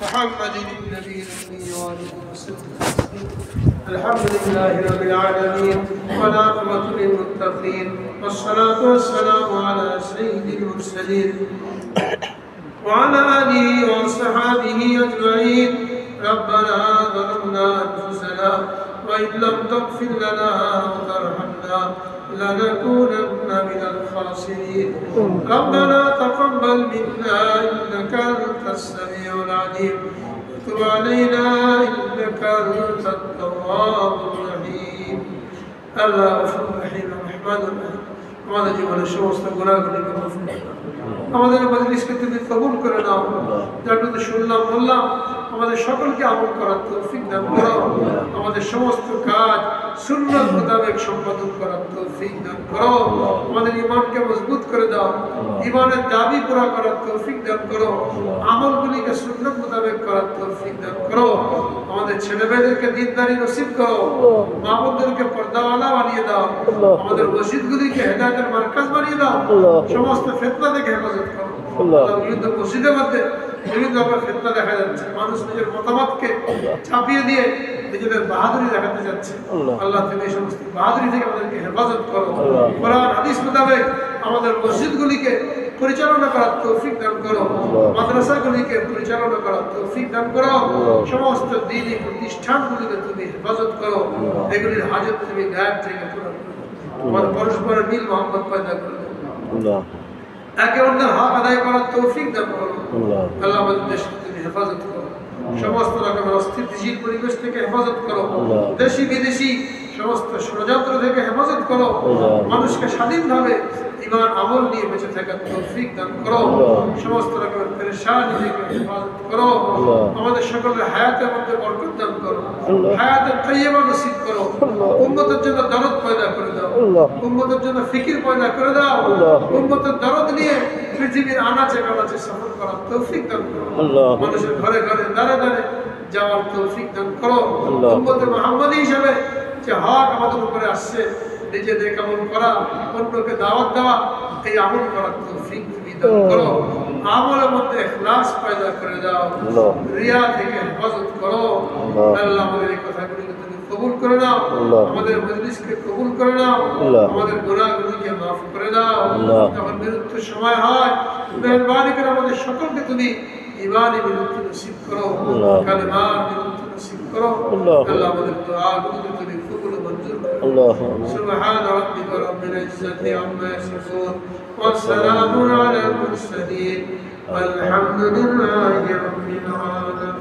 محمد النبي الأمي وآله وسلم. الحمد لله رب العالمين والعاقبة للمتقين والصلاة والسلام على سيد المرسلين وعلى آله وصحبه أجمعين. ربنا ظلمنا أنفسنا وإن لم تغفر لنا وترحمنا لنكونن من الخاسرين. ربنا تقبل منا إنك أنت السميع العليم وتب علينا إنك أنت التواب الرحيم. الله غفور رحيم رحمن الرحيم. আমাদের জীবনের সমস্ত গুনাহগুলিকে মাফ করে দাও, আমাদের মজলিসকে তুমি কবুল করে নাও। যাতে শুনলাম বললাম আমাদের সকলকে আমল করার তৌফিক দান করো, আমাদের সমস্ত কাজ সুন্নাত মোতাবেক সম্পাদন করার তৌফিক দান করো, আমাদের ঈমানকে মজবুত করে দাও, ঈমানের দাবি পুরা করার তৌফিক দান করো, আমলগুলিকে সুন্নাত মোতাবেক করার তৌফিক দান করো, আমাদের ছেলেমেয়েদেরকে দ্বীনদারি নসিব করো, মা বোনদেরকে পর্দাওয়ালা বানিয়ে দাও, আমাদের মসজিদগুলিকে হেদায়েতের মারকাজ বানিয়ে দাও, সমস্ত ফিতনা থেকে হেফাজত করো। বিভিন্ন মসজিদের মধ্যে বিভিন্ন রকমের ফিতনা দেখা যাচ্ছে, মানুষ নিজের মতামতকে চাপিয়ে দিয়ে নিজেদের বাহাদুরি দেখাতে যাচ্ছে। আল্লাহ তুমি এই সমস্ত বাহাদুরি থেকে আমাদেরকে হেফাজত করো। কোরআন হাদিস মোতাবেক আমাদের মসজিদগুলিকে পরিচালনা করার তৌফিক দান করো, মাদ্রাসাগুলিকে পরিচালনা করার তৌফিক দান করো, সমস্ত দ্বীনি প্রতিষ্ঠানগুলিকে তুমি হেফাজত করো, এগুলির হাজত তুমি গায়েব থেকে পূরণ করো, তোমার পরস্পরের মিল মোহাম্মদ পয়দা করে দাও, একে অন্যের হক আদায় করার তৌফিক দান করো। আল্লাহ আমাদের দেশকে তুমি হেফাজত করো, সমস্ত রকমের অস্থিতিশীল পরিবেশ থেকে হেফাজত করো, দেশি বিদেশি সমস্ত ষড়যন্ত্র থেকে হেফাজত করো, মানুষকে স্বাধীনভাবে ঈমান আমল নিয়ে বেঁচে থাকার তৌফিক দান করো, সমস্ত রকমের পেরেশানি থেকে হেফাজত করো, আমাদের সকলের হায়াতের মধ্যে বরকত দান করো, হায়াতের তাইয়্যিবা নসিব করো, উম্মতের জন্য দরদ পয়দা করে দাও, উম্মতের জন্য ফিকির পয়দা করে দাও, উম্মতের দরদ নিয়ে পৃথিবীর আনাচে কানাচে সফর করার তৌফিক দান করো, মানুষের ঘরে ঘরে দাঁড়ে দাঁড়ে যাওয়ার তৌফিক দান করো, উম্মতে মুহাম্মদী হিসেবে যে হক আমাদের উপরে আসছে নিজে নেক আমল করা, অন্যকে দাওয়াত দেওয়া, এই আমল করার তৌফিক তুমি দান করো, আমলের মধ্যে ইখলাস পয়দা করে দাও, রিয়া থেকে হেফাজত করো। আল্লাহ আমাদের এই কথাগুলিকে তুমি কবুল করে নাও, আমাদের মজলিসকে কবুল করে নাও, আমাদের গুনাহগুলিকে মাফ করে দাও, যখন মৃত্যুর সময় হয় মেহেরবানি করে আমাদের সকলকে তুমি ঈমানি মৃত্যু নসিব করো, কালেমার মৃত্যু নসিব করো। আল্লাহ আমাদের দুআগুলিকে তুমি কবুল ও মঞ্জুর করো। সুবহান রাব্বিকা রাব্বিল ইজ্জাতি আম্মা ইয়াসিফুন ওয়া সালামুন আলাল মুরসালিন ওয়ালহামদুলিল্লাহি রাব্বিল আলামিন।